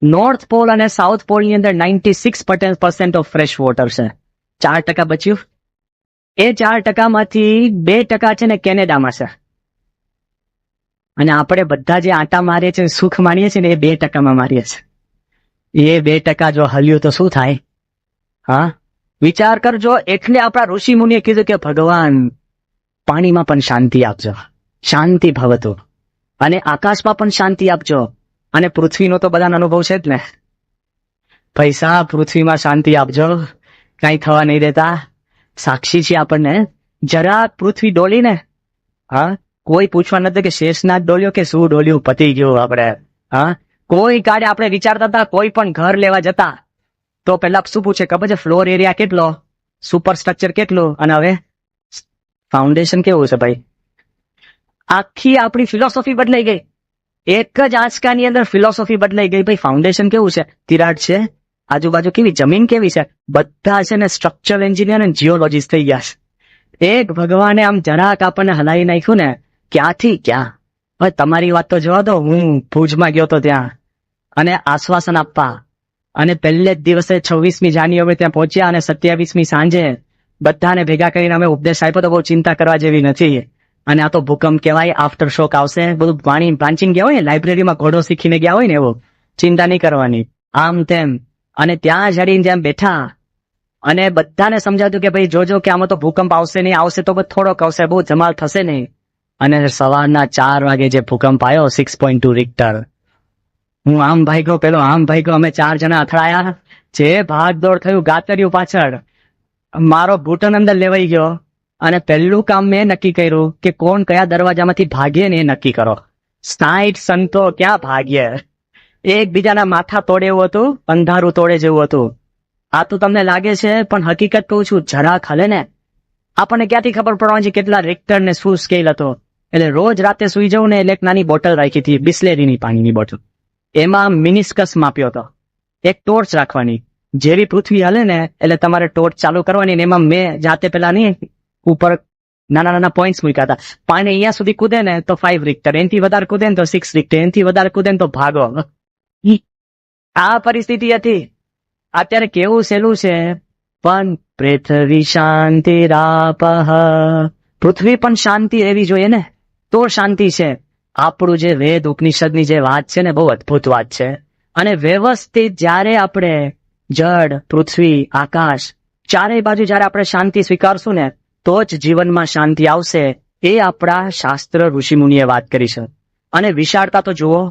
નોર્થ પોલ અને સાઉથ પોલની અંદર 96% ઓફ ફ્રેશ વોટર છે. 4% બચ્યું. એ 4%માંથી 2% છે ને કેનેડામાં છે. અને આપણે બધા જે આંટા મારીએ છીએ, સુખ માણીએ છીએ ને, એ 2%માં મારીએ છીએ. એ 2% જો હલ્યું તો શું થાય? હા, વિચાર કરજો. એટલે આપણા ઋષિ મુનિએ કીધું કે ભગવાન પાણીમાં પણ શાંતિ આપજો, શાંતિ ભવતું, અને આકાશમાં પણ શાંતિ આપજો. અને પૃથ્વીનો તો બધાનો અનુભવ છે જ ને. પૈસા પૃથ્વીમાં શાંતિ આપજો, કઈ થવા નહીં દેતા. સાક્ષી છે આપણને. જરા પૃથ્વી ડોલી ને, હા, કોઈ પૂછવા નથી કે શેષનાગ ડોલ્યો કે શું ડોલ્યું, પતી ગયું આપણે. હા, કોઈ કાળે આપણે વિચારતા હતા કોઈ પણ ઘર લેવા જતા તો પેલા શું પૂછે ખબર છે? ફ્લોર એરિયા કેટલો, સુપર સ્ટ્રક્ચર કેટલું, અને હવે ફાઉન્ડેશન કેવું છે ભાઈ? આખી આપણી ફિલોસોફી બદલાઈ ગઈ. એક જ આંચકાની અંદર ફિલોસોફી બદલાઈ ગઈ. ભાઈ ફાઉન્ડેશન કેવું છે? તિરાડ છે, આજુબાજુ કેવી જમીન કેવી છે, બધા છે ને સ્ટ્રક્ચરલ એન્જિનિયર અને જીઓલોજીસ્ટ થઈ ગયા છે. એક ભગવાને આમ જરાક આપણને હલાવી નાખ્યું ને, ક્યાંથી ક્યાં. હવે તમારી વાત તો જોવા દો, હું ભુજમાં ગયો તો ત્યાં અને આશ્વાસન આપવા, અને પહેલે જ દિવસે 26મી જાન્યુઆરી ત્યાં પહોંચ્યા અને 27મી સાંજે બધાને ભેગા કરીને અમે ઉપદેશ આપ્યો તો બહુ ચિંતા કરવા જેવી નથી. અને આ તો ભૂકંપ કહેવાય, આફ્ટર શોક આવશે, બધું પાણી બ્રાન્ચિંગ ગયા હોય ને, લાઇબ્રેરીમાં ઘોડો શીખીને ગયા હોય ને એવું, ચિંતા નહીં કરવાની, આમ તેમ. અને ત્યાં જડીને જેમ બેઠા અને બધાને સમજાતું કે ભાઈ જોજો કે આમાં તો ભૂકંપ આવશે નહીં, આવશે તો થોડોક આવશે, બહુ ધમાલ થશે નહીં. અને સવારના 4 વાગે જે ભૂકંપ આવ્યો 6.2 રિક્ટર, હું આમ ભાગ્યો, પેલો આમ ભાગ્યો, અમે 4 જણા અથડાયા, જે ભાગદોડ થયું ગાતર્યું પાછળ, મારો ઘૂંટણ અંદર લેવાઈ ગયો. અને પહેલું કામ મેં નક્કી કર્યું કે કોણ કયા દરવાજામાંથી ભાગે ને એ નક્કી કરો. 60 સંતો ક્યાં ભાગ્ય, એકબીજાના માથા તોડે એવું હતું, અંધારું તોડે જેવું હતું. આ તો તમને લાગે છે, પણ હકીકત કહું છું, જરાક હલે ને આપણને ક્યાંથી ખબર પડવાની છે કેટલા રિક્ટર ને શું સ્કેલ હતો. એટલે રોજ રાતે સુઈ જવું ને, એટલે એક નાની બોટલ રાખી હતી, બિસ્લેરીની પાણીની બોટલ, એમાં મિનિસ્કસ માપ્યો હતો. એક ટોર્ચ રાખવાની, જેવી પૃથ્વી હલે ને એટલે તમારે ટોર્ચ ચાલુ કરવાની, ને એમાં મેં જાતે પેલા નહીં ઉપર નાના નાના પોઈન્ટ્સ મૂક્યા હતા. પાણી અહીંયા સુધી કૂદે ને તો 5 રિક્ટર, એનાથી વધારે કૂદે ને તો 6 રિક્ટર, એનાથી વધારે કૂદે ને તો ભાગો. આ પરિસ્થિતિ હતી. અત્યારે કેવું સહેલું છે, પણ પૃથ્વી શાંતિ રાપહ, પૃથ્વી પણ શાંતિ રહેવી જોઈએ ને, તો શાંતિ છે. આપણું જે વેદ ઉપનિષદની જે વાત છે ને, બહુ અદભુત વાત છે. અને વ્યવસ્થિત જ્યારે આપણે જળ, પૃથ્વી, આકાશ, ચારેય બાજુ જ્યારે આપણે શાંતિ સ્વીકારશું ને, તો જ જીવનમાં શાંતિ આવશે. એ આપણા શાસ્ત્ર ઋષિમુનિએ વાત કરી છે. અને વિશાળતા તો જુઓ,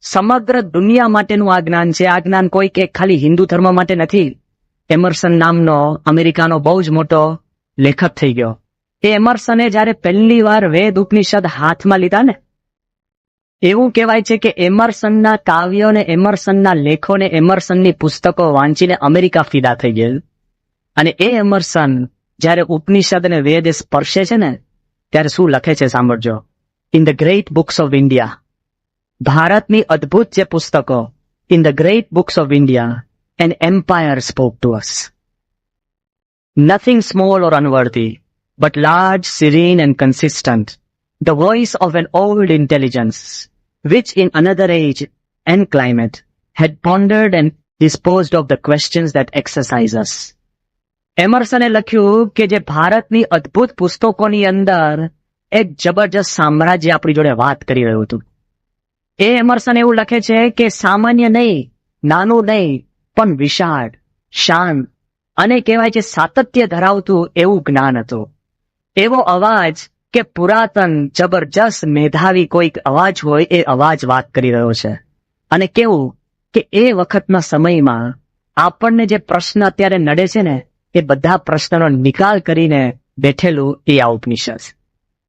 સમગ્ર દુનિયા માટેનું આ જ્ઞાન છે. આ જ્ઞાન કોઈ કે ખાલી હિન્દુ ધર્મ માટે નથી. એમર્સન નામનો અમેરિકાનો બહુ જ મોટો લેખક થઈ ગયો. એ એમર્સને જ્યારે પહેલી વાર વેદ ઉપનિષદ હાથમાં લીધા ને, એવું કહેવાય છે કે એમર્સનના કાવ્યો ને, એમર્સનના લેખો ને, એમર્સનની પુસ્તકો વાંચીને અમેરિકા ફિદા થઈ ગયેલ. અને એ એમર્સન જ્યારે ઉપનિષદ અને વેદ સ્પર્શે છે ને, ત્યારે શું લખે છે સાંભળજો. In the great books of India, ભારતની અદ્ભુત જે પુસ્તકો, in the great books of India an empire spoke to us. Nothing small or unworthy, but large, serene and consistent, the voice of an old intelligence, which in another age and climate had pondered and disposed of the questions that exercise us. એમર્સને લખ્યું કે જે ભારતની અદ્ભુત પુસ્તકોની અંદર એક જબરજસ્ત સામ્રાજ્ય આપણી જોડે વાત કરી રહ્યું હતું. એ એમર્સન એવું લખે છે કે સામાન્ય નહીં, નાનું નહીં, પણ વિશાળ, શાંત અને કહેવાય છે સાતત્ય ધરાવતું એવું જ્ઞાન હતું. એવો અવાજ કે પુરાતન જબરજસ્ત મેધાવી કોઈક અવાજ હોય એ અવાજ વાત કરી રહ્યો છે. અને કેવું કે એ વખતના સમયમાં આપણને જે પ્રશ્ન અત્યારે નડે છે ને, એ બધા પ્રશ્નનો નિકાલ કરીને બેઠેલું એ આ ઉપનિષદ.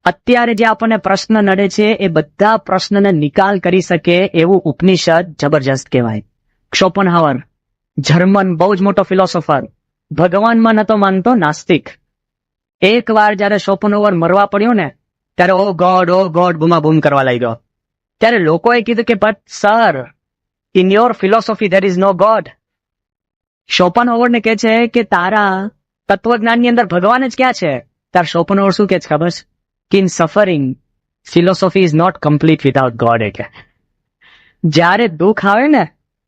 અત્યારે જે આપણને પ્રશ્ન નડે છે એ બધા પ્રશ્નને નિકાલ કરી શકે એવું ઉપનિષદ જબરજસ્ત કહેવાય. શોપનહાવર, જર્મન બહુ જ મોટો ફિલોસોફર, ભગવાનમાં નતો માનતો, નાસ્તિક. એક વાર જયારે શોપનહાવર મરવા પડ્યો ને, ત્યારે ઓ ગોડ બૂમાબૂમ કરવા લાગ્યો. ત્યારે લોકોએ કીધું કે but sir, in your philosophy there is no God. શોપનહાવરને કહે છે કે તારા તત્વજ્ઞાનની અંદર ભગવાન જ ક્યાં છે? તાર શોપનહાવર શું કે છે ખબર છે? કે in suffering philosophy is not complete without God. એ કે જ્યારે દુઃખ આવે ને,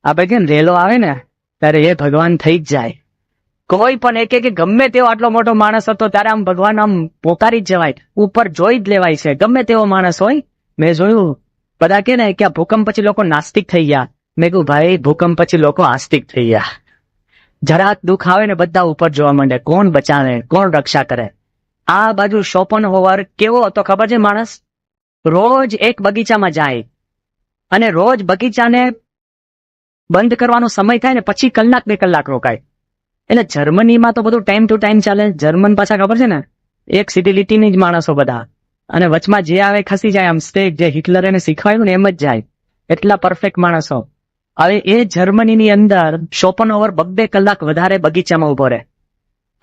આપણે કેમ રેલો આવે ને, ત્યારે એ ભગવાન થઈ જ જાય. કોઈ પણ એક કે ગમે તેવો આટલો મોટો માણસ હતો ત્યારે આમ ભગવાન આમ પોકારી જ જવાય, ઉપર જોઈ જ લેવાય છે, ગમે તેવો માણસ હોય. મેં જોયું બધા કે ને કે આ ભૂકંપ પછી લોકો નાસ્તિક થઈ ગયા. મેં કહ્યું ભાઈ, ભૂકંપ પછી લોકો આસ્તિક થઈ ગયા. જરાક દુઃખ આવે ને બધા ઉપર જોવા માંડે, કોણ બચાવે, કોણ રક્ષા કરે. આ બાજુ શોપનહાવર કેવો હતો ખબર છે માણસ? રોજ એક બગીચામાં જાય અને રોજ બગીચાને બંધ કરવાનો સમય થાય ને પછી કલાક 2 કલાક રોકાય. એટલે જર્મનીમાં તો બધું ટાઈમ ટુ ટાઈમ ચાલે. જર્મન પાછા ખબર છે ને, એક સીધી લીટીની જ માણસો બધા, અને વચમાં જે આવે ખસી જાય, આમ સ્ટેક જે હિટલર એને શીખવાયું ને એમ જ જાય. એટલા પરફેક્ટ માણસો. હવે એ જર્મનીની અંદર શોપનહાવર 2 કલાક વધારે બગીચામાં ઉભો રહે.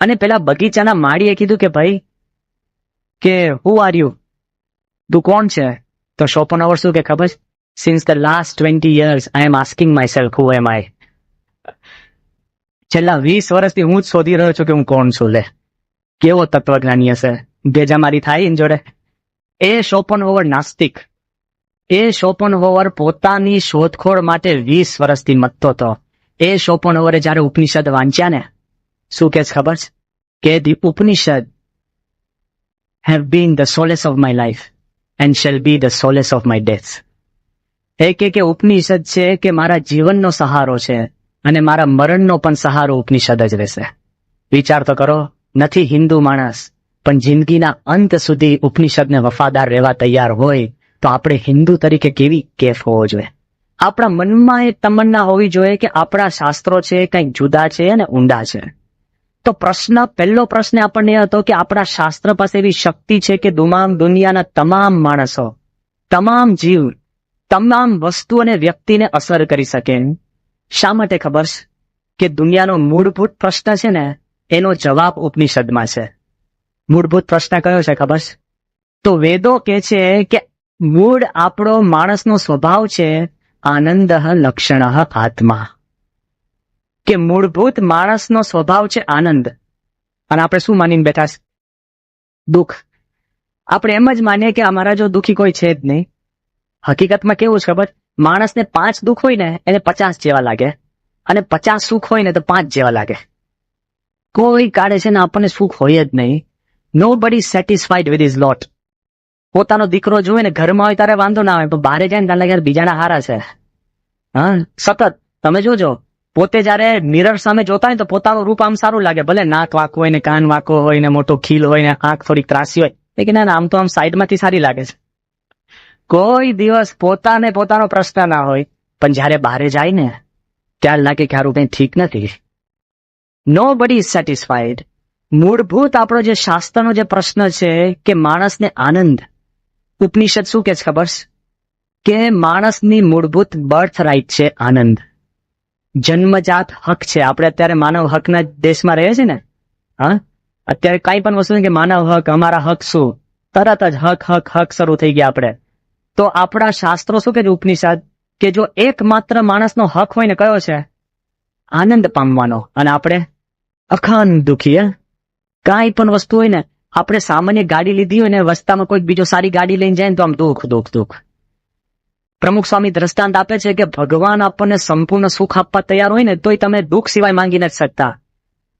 અને પેલા બગીચાના માળીએ કીધું કે ભાઈ કે હુ આર યુ, તું કોણ છે? તો શોપનહોવર શું કે ખબર? Since the last 20 years I am asking my self who am I. છેલ્લા 20 વર્ષથી હું જ શોધી રહ્યો છું કે હું કોણ છું. લે, કેવો તત્વજ્ઞાની હશે. ભેજામારી થાય એની જોડે. એ શોપનહોવર નાસ્તિક. એ શોપનહોવર પોતાની શોધખોળ માટે 20 વર્ષથી મથતો હતો. એ શોપનહોવરે જયારે ઉપનિષદ વાંચ્યા ને, શું કે ખબર છે? કે the Upanishad have been the solace of my life and shall be the solace of my death. એ કે ઉપનિષદ છે કે મારા જીવનનો સહારો છે અને મારા મરણનો પણ સહારો ઉપનિષદ જ રહેશે. વિચાર તો કરો, નથી હિન્દુ માણસ પણ જિંદગીના અંત સુધી ઉપનિષદને વફાદાર રહેવા તૈયાર હોય તો આપણે હિન્દુ તરીકે કેવી કેફ હોવો જોઈએ? આપણા મનમાં એ તમન્ના હોવી જોઈએ કે આપણા શાસ્ત્રો છે કંઈક જુદા છે અને ઊંડા છે. તો પહેલો પ્રશ્ન આપણને એ હતો કે આપણા શાસ્ત્ર પાસે એવી શક્તિ છે કે દુનિયાના તમામ માણસો, તમામ જીવ, તમામ વસ્તુ અને વ્યક્તિને અસર કરી શકે. શા માટે ખબર છે? કે દુનિયાનો મૂળભૂત પ્રશ્ન છે ને એનો જવાબ ઉપનિષદમાં છે. મૂળભૂત પ્રશ્ન કયો છે ખબર છે? તો વેદો કે છે કે મૂળ આપણો માણસનો સ્વભાવ છે આનંદ લક્ષણ આત્મા. કે મૂળભૂત માણસનો સ્વભાવ છે આનંદ. અને આપણે શું માનીને બેઠા છે? દુઃખ. આપણે એમ જ માનીએ કે અમારા જો દુઃખી કોઈ છે જ નહીં. હકીકતમાં કેવું છે ખબર? માણસને 5 દુઃખ હોય ને એને 50 જેવા લાગે, અને 50 સુખ હોય ને તો 5 જેવા લાગે. કોઈ કાઢે છે ને આપણને સુખ હોય જ નહીં. Nobody satisfied with his lot. પોતાનો દીકરો જોવે ને ઘરમાં હોય ત્યારે વાંધો ના આવે, પણ બહાર જાય ને ત્યારે લાગે બીજાના હારા છે. હા, સતત તમે જોજો, પોતે જયારે મિરર સામે જોતા હોય તો પોતાનું રૂપ આમ સારું લાગે, ભલે નાક વાંકો હોય ને કાન વાંકો હોય ને મોટો ખીલ હોય ને આંખ થોડીક ત્રાસી હોય, લેકિન ના આમ તો આમ સાઈડમાંથી સારી લાગે છે. કોઈ દિવસ પોતાનો પ્રશ્ન ના હોય, પણ જયારે બહાર જાય ને ત્યારે લાગે કે હારું કંઈ ઠીક નથી. Nobody is satisfied. મૂળભૂત આપણો જે શાસ્ત્રનો જે પ્રશ્ન છે કે માણસને આનંદ, ઉપનિષદ શું કે છે ખબર છે? કે માણસની મૂળભૂત બર્થ રાઇટ છે આનંદ, જન્મજાત હક છે. આપણે અત્યારે માનવ હકના દેશમાં રહીએ છીએ ને. હા, અત્યારે કઈ પણ વસ્તુ કે માનવ હક, અમારા હક, શું તરત જ હક શરૂ થઈ ગયા આપણે. તો આપણા શાસ્ત્રો શું કે છે ઉપનિષદ? કે જો એકમાત્ર માણસનો હક હોય ને કયો છે? આનંદ પામવાનો. અને આપણે અખંડ દુઃખી. કાંઈ પણ વસ્તુ હોય ને, આપણે સામાન્ય ગાડી લીધી હોય ને રસ્તામાં કોઈક બીજો સારી ગાડી લઈને જાય ને તો આમ દુઃખ. પ્રમુખ સ્વામી દ્રષ્ટાંત આપે છે કે ભગવાન આપણને સંપૂર્ણ સુખ આપવા તૈયાર હોય ને તોય તમે દુઃખ સિવાય માંગી નથી શકતા.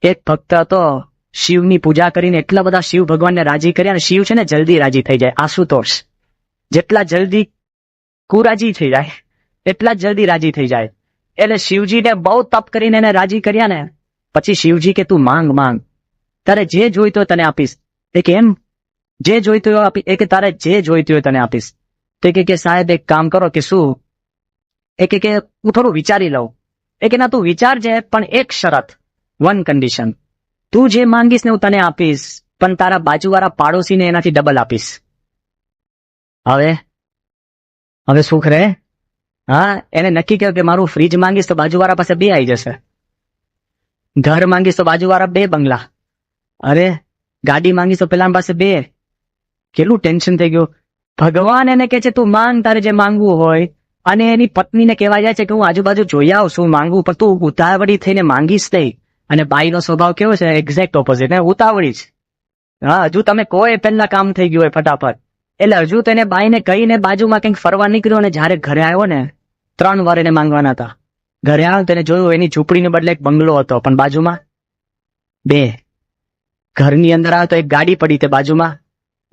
એક ભક્ત હતો, શિવની પૂજા કરીને એટલા બધા શિવ ભગવાનને રાજી કર્યા, અને શિવ છે ને જલ્દી રાજી થઈ જાય. આશુતોષ જેટલા જલ્દી કુરાજી થઈ જાય એટલા જ જલ્દી રાજી થઈ જાય. એટલે શિવજીને બહુ તપ કરીને એને રાજી કર્યા ને પછી શિવજી કે તું માંગ, તારે જે જોઈતું હોય તને આપીશ. એ કે એમ જે જોઈતું હોય આપી? એ કે તારે જે જોઈતું હોય તને આપીશ. તે કે સાહેબ એક કામ કરો. કે શું? એ કે હું થોડું વિચારી લઉં. એ કે ના તું વિચારજે, પણ એક શરત, વન કન્ડિશન, તું જે માંગીશ ને હું તને આપીશ, પણ તારા બાજુવાળા પાડોશીને એનાથી ડબલ આપીશ. હવે સુખ રહે? હા, એને નક્કી કર્યું કે મારું ફ્રીજ માંગીશ તો બાજુવાળા પાસે 2 આવી જશે, ઘર માંગીશ તો બાજુવાળા 2 બંગલા, અરે ગાડી માંગીશ તો પેલા પાસે 2. કેટલું ટેન્શન થઈ ગયું. ભગવાન એને કે છે તું માંગ તારે જે માંગવું હોય, અને એની પત્નીને કહેવા જાય છે કે હું આજુબાજુ જોઈ આવું શું માંગવું, પણ તું ઉતાવળી થઈને માંગીશ નહીં. અને બાઈનો સ્વભાવ કેવો છે? એક્ઝેક્ટ ઓપોઝિટ, ઉતાવળી જ. હા, હજુ તમે કોઈ પહેલા કામ થઈ ગયું હોય ફટાફટ. એટલે હજુ તેને બાઈને કહીને બાજુમાં કંઈક ફરવા નીકળ્યો, અને જયારે ઘરે આવ્યો ને 3 વાર એને માંગવાના હતા. ઘરે આવ્યો તેને જોયું એની ઝૂંપડીને બદલે એક બંગલો હતો, પણ બાજુમાં 2. ઘરની અંદર આવ્યો તો એક ગાડી પડી તે બાજુમાં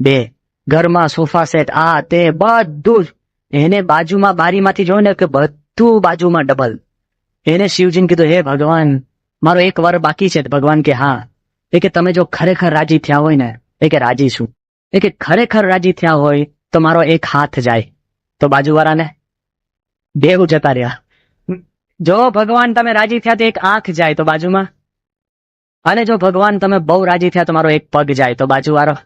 2. ઘરમાં સોફા સેટ, આ તે બધું જ એને બાજુમાં બારીમાંથી જોયું ને કે બધું બાજુમાં ડબલ. એને શિવજીને કીધું હે ભગવાન મારો 1 વાર બાકી છે. ભગવાન કે હા. એ કે તમે જો ખરેખર રાજી થયા હોય ને, એ કે રાજી છું. એ કે ખરેખર રાજી થયા હોય તો મારો 1 હાથ જાય, તો બાજુવાળાને 2 જતા રહ્યા. જો ભગવાન તમે રાજી થયા તો 1 આંખ જાય તો બાજુમાં, અને જો ભગવાન તમે બહુ રાજી થયા તો મારો 1 પગ જાય તો બાજુવાળો.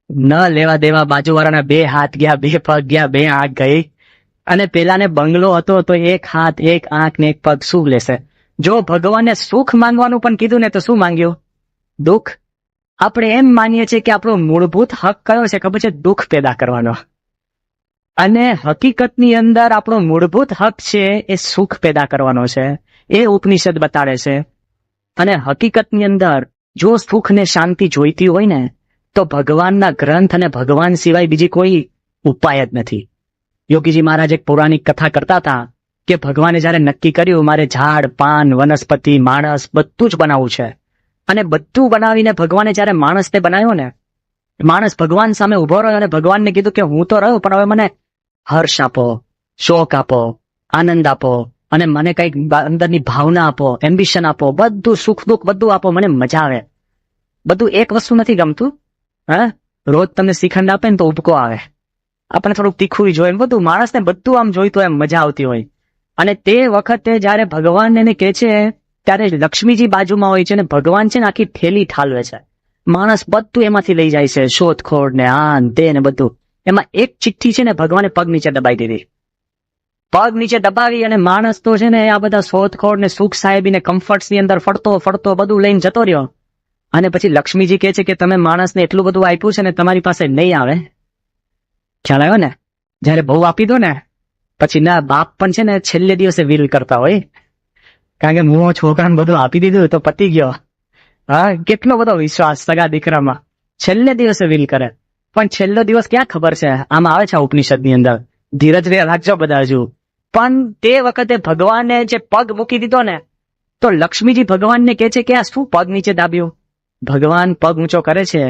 ન લેવા દેવા, બાજુવાળાના 2 હાથ ગયા, 2 પગ ગયા, 2 આંખ ગઈ. અને પેલાને બંગલો હતો તો 1 હાથ, 1 આંખ ને 1 પગ શું લેશે? જો ભગવાને સુખ માંગવાનું પણ કીધું ને તો શું માંગ્યું? દુઃખ. આપણે એમ માનીએ છીએ કે આપણો મૂળભૂત હક કયો છે ખબર છે? દુઃખ પેદા કરવાનો. અને હકીકતની અંદર આપણો મૂળભૂત હક છે એ સુખ પેદા કરવાનો છે. એ ઉપનિષદ બતાડે છે. અને હકીકતની અંદર જો સુખ ને શાંતિ જોઈતી હોય ને તો ભગવાનના ગ્રંથ અને ભગવાન સિવાય બીજી કોઈ ઉપાય જ નથી. યોગીજી મહારાજ એક પૌરાણિક કથા કરતા હતા કે ભગવાને જયારે નક્કી કર્યું મારે ઝાડ, પાન, વનસ્પતિ, માણસ બધું જ બનાવવું છે, અને બધું બનાવીને ભગવાને જયારે માણસને બનાવ્યો ને, માણસ ભગવાન સામે ઉભો રહ્યો અને ભગવાનને કીધું કે હું તો રહ્યો પણ હવે મને હર્ષ આપો, શોક આપો, આનંદ આપો, અને મને કઈક અંદરની ભાવના આપો, એમ્બિશન આપો, બધું સુખ દુઃખ બધું આપો, મને મજા આવે. બધું એક વસ્તુ નથી ગમતું. હા, રોજ તમને શ્રીખંડ આપે ને તો ઉબકો આવે, આપણે થોડુંક તીખું જોઈએ, બધું માણસને બધું આમ જોઈતું એમ મજા આવતી હોય. અને તે વખતે જયારે ભગવાન એને કે છે ત્યારે લક્ષ્મીજી બાજુમાં હોય છે ને ભગવાન છે ને આખી થેલી ઠાલવે છે. માણસ બધું એમાંથી લઈ જાય છે, શોધખોળ ને આ ને તે ને બધું. એમાં એક ચિઠ્ઠી છે ને ભગવાને પગ નીચે દબાઈ દીધી. પગ નીચે દબાવી અને માણસ તો છે ને આ બધા શોધખોળ ને સુખ સાહેબી ને કમ્ફર્ટ્સ ની અંદર ફરતો ફરતો બધું લઈને જતો રહ્યો. અને પછી લક્ષ્મીજી કહે છે કે તમે માણસને એટલું બધું આપ્યું છે ને તમારી પાસે નહીં આવે. ખ્યાલ આવ્યો ને? જયારે બહુ આપી દો ને પછી ના બાપ પણ છે ને છેલ્લે દિવસે વિલ કરતા હોય, કારણ કે હું છોકરાને બધું આપી દીધું તો પતી ગયો. હા, કેટલો બધો વિશ્વાસ સગા દીકરામાં, છેલ્લે દિવસે વિલ કરે. પણ છેલ્લો દિવસ ક્યાં ખબર છે? આમાં આવે છે ઉપનિષદની અંદર, ધીરજ રાખજો બધા હજુ. પણ તે વખતે ભગવાને જે પગ મૂકી દીધો ને તો લક્ષ્મીજી ભગવાનને કહે છે કે આ શું પગ નીચે દાબ્યું? ભગવાન પગ ઊંચો કરે છે,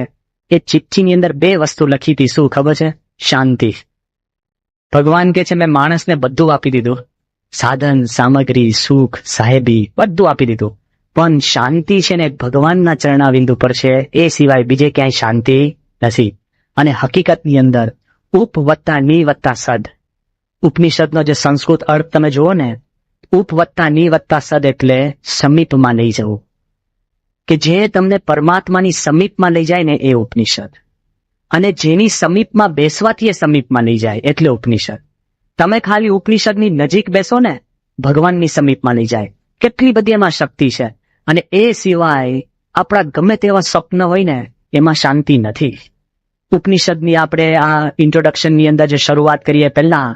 એ ચિઠ્ઠીની અંદર 2 વસ્તુ લખી હતી. શું ખબર છે? શાંતિ. ભગવાન કે છે મેં માણસને બધું આપી દીધું, સાધન, સામગ્રી, સુખ, સાહેબી બધું આપી દીધું, પણ શાંતિ છે ને ભગવાનના ચરણાવિંદુ પર છે, એ સિવાય બીજે ક્યાંય શાંતિ નથી. અને હકીકતની અંદર ઉપ વત્તા ની વત્તા સદ, ઉપનિષદનો જે સંસ્કૃત અર્થ તમે જુઓ ને, ઉપ વત્તા ની વત્તા સદ એટલે સમીપમાં લઈ જવું, કે જે તમને પરમાત્માની સમીપમાં લઈ જાય ને એ ઉપનિષદ. અને જેની સમીપમાં બેસવાથી એ સમીપમાં લઈ જાય એટલે ઉપનિષદ. તમે ખાલી ઉપનિષદની નજીક બેસો ને ભગવાનની સમીપમાં લઈ જાય. કેટલી બધી એમાં શક્તિ છે. અને એ સિવાય આપણા ગમે તેવા સ્વપ્ન હોય ને એમાં શાંતિ નથી. ઉપનિષદની આપણે આ ઇન્ટ્રોડક્શનની અંદર જે શરૂઆત કરીએ પહેલા,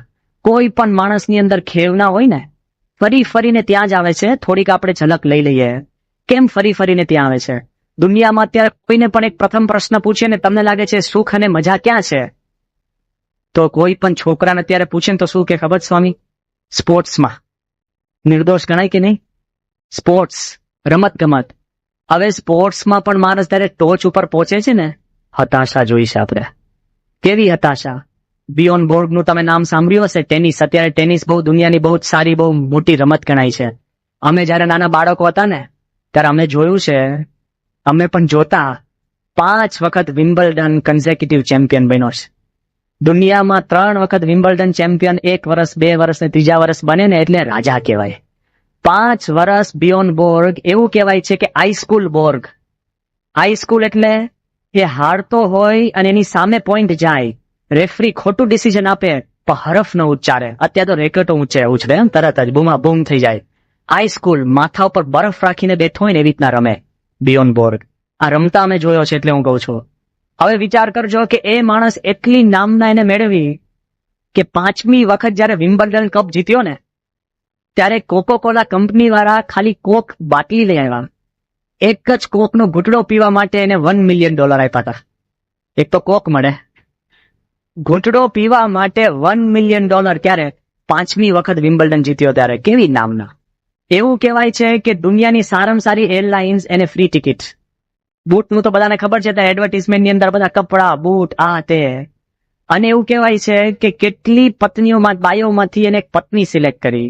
કોઈ પણ માણસની અંદર ખેવના હોય ને ફરી ફરીને ત્યાં જ આવે છે. થોડીક આપણે ઝલક લઈ લઈએ કેમ ફરી ફરીને ત્યાં આવે છે. દુનિયામાં અત્યારે કોઈને પણ એક પ્રથમ પ્રશ્ન પૂછે ને તમને લાગે છે સુખ અને મજા ક્યાં છે, તો કોઈ પણ છોકરાને અત્યારે પૂછે ને તો શું કે ખબર સ્વામી? સ્પોર્ટ્સમાં. નિર્દોષ ગણાય કે નહીં? સ્પોર્ટ્સ, રમત ગમત. હવે સ્પોર્ટ્સમાં પણ માણસ ત્યારે ટોચ ઉપર પહોંચે છે ને, હતાશા જોઈ છે આપણે. કેવી હતાશા? બિયોન બોર્ગનું તમે નામ સાંભળ્યું હશે, ટેનિસ. અત્યારે ટેનિસ બહુ દુનિયાની બહુ સારી બહુ મોટી રમત ગણાય છે. અમે જયારે નાના બાળકો હતા ને ત્યારે અમે જોયું છે, અમે પણ જોતા. 5 વખત વિમ્બલ્ડન કન્ઝેક્યુટિવ ચેમ્પિયન બન્યો છે. દુનિયામાં 3 વખત વિમ્બલ્ડન ચેમ્પિયન 1 વર્ષ 2 વર્ષ ને 3જા વર્ષ બને ને એટલે રાજા કહેવાય. 5 વર્ષ બિયોન બોર્ગ. એવું કહેવાય છે કે આઈસ્કૂલ બોર્ગ. આઈસ્કૂલ એટલે એ હારતો હોય અને એની સામે પોઈન્ટ જાય, રેફરી ખોટું ડિસિઝન આપે પણ હરફ ન ઉચ્ચારે. અત્યારે તો રેકેટો ઉછળે એમ તરત જ બૂમા બૂમ થઈ જાય. આઈસ્કૂલ માથા ઉપર બરફ રાખીને બેઠો હોય ને એવી રીતના રમે બિયોન બોર્ગ. આ રમતા અમે જોયો છે એટલે હું કહું છું. હવે વિચાર કરજો કે એ માણસ એટલી નામના એને મેળવી કે 5મી વખત જયારે વિમ્બલ્ડન કપ જીત્યો ને ત્યારે કોકોકોલા કંપની વાળા ખાલી કોક બાટલી લઈ આવ્યા. એક જ કોકનો ઘૂંટડો પીવા માટે એને $1 મિલિયન આપ્યા હતા. એક તો કોક મળે, ઘૂંટડો પીવા માટે $1 મિલિયન. ક્યારે? 5મી વખત વિમ્બલ્ડન જીત્યો ત્યારે. કેવી નામના. એવું કહેવાય છે કે દુનિયાની સારામાં સારી એરલાઇન્સ એને ફ્રી ટિકિટ. બૂટનું તો બધાને ખબર છે, એડવર્ટીઝમેન્ટની અંદર બધા કપડા, બૂટ, આ તે. અને એવું કહેવાય છે કે કેટલી પત્નીઓમાં, બાઈઓમાંથી એને એક પત્ની સિલેક્ટ કરી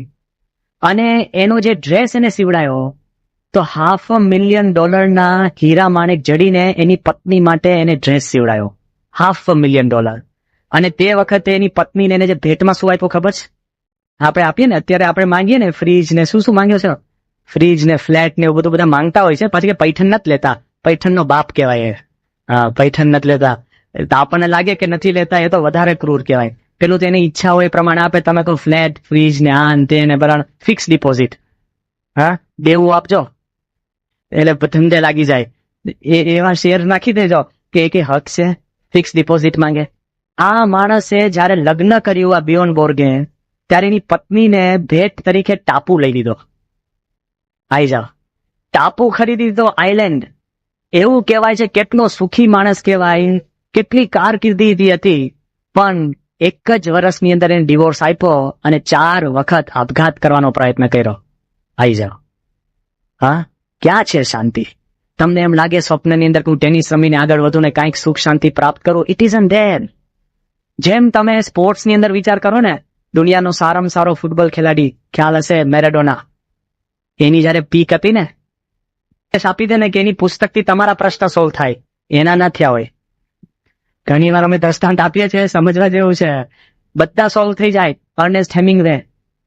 અને એનો જે ડ્રેસ એને સીવડાયો તો $500,000 ના હીરા માણેક જડીને એની પત્ની માટે એને ડ્રેસ સીવડાયો. $500,000. અને તે વખતે એની પત્નીને એને જે ભેટમાં શું આપ્યું ખબર છે? આપણે આપીએ ને અત્યારે આપણે માંગીએ ને ફ્રીજ ને શું માંગ્યો છે? ફ્રીજ ને ફ્લેટ ને એવું બધું બધા માંગતા હોય છે. પછી કે પૈઠણ નથી લેતા, પૈઠણનો બાપ કહેવાય. હા, પૈઠણ નથી લેતા. તો આપણને લાગે કે નથી લેતા એ તો વધારે ક્રૂર કહેવાય. પેલું તો એની ઈચ્છા હોય એ પ્રમાણે આપે. તમે કહો ફ્લેટ, ફ્રીજ ને આ ને તે ને બરાબર ફિક્સ ડિપોઝિટ, હા દેવું આપજો એટલે ધંધે લાગી જાય. એવા શેર નાખી દેજો કે એક હક છે, ફિક્સ ડિપોઝિટ માંગે. આ માણસે જયારે લગ્ન કર્યું આ બિયોન બોર્ગે, ત્યારે એની પત્નીને ભેટ તરીકે ટાપુ લઈ લીધો. આઈ જાઓ, ટાપુ ખરીદી દીધો, આઈલેન્ડ. એવું કહેવાય છે કેટલો સુખી માણસ કહેવાય, કેટલી કારકિર્દી હતી, પણ એક જ વર્ષની અંદર એને ડિવોર્સ આપ્યો અને 4 વખત આપઘાત કરવાનો પ્રયત્ન કર્યો. આઈ જાઓ. હા, ક્યાં છે શાંતિ? તમને એમ લાગે સ્વપ્નની અંદર હું ટેનિસ રમીને આગળ વધુ ને કાંઈક સુખ શાંતિ પ્રાપ્ત કરું? It is an there. જેમ તમે સ્પોર્ટ્સની અંદર વિચાર કરો ને, દુનિયાનો સારામાં સારો ફૂટબોલ ખેલાડી ખ્યાલ હશે, મેરાડોના. એની જયારે પીક હતી ને, આપી દે ને કે એની પુસ્તકથી તમારા પ્રશ્ન સોલ્વ થાય, એના ના થયા હોય. ઘણી વાર અમે દ્રષ્ટાંત આપીએ છીએ, સમજવા જેવું છે, બધા સોલ્વ થઈ જાય. Ernest Hemingway,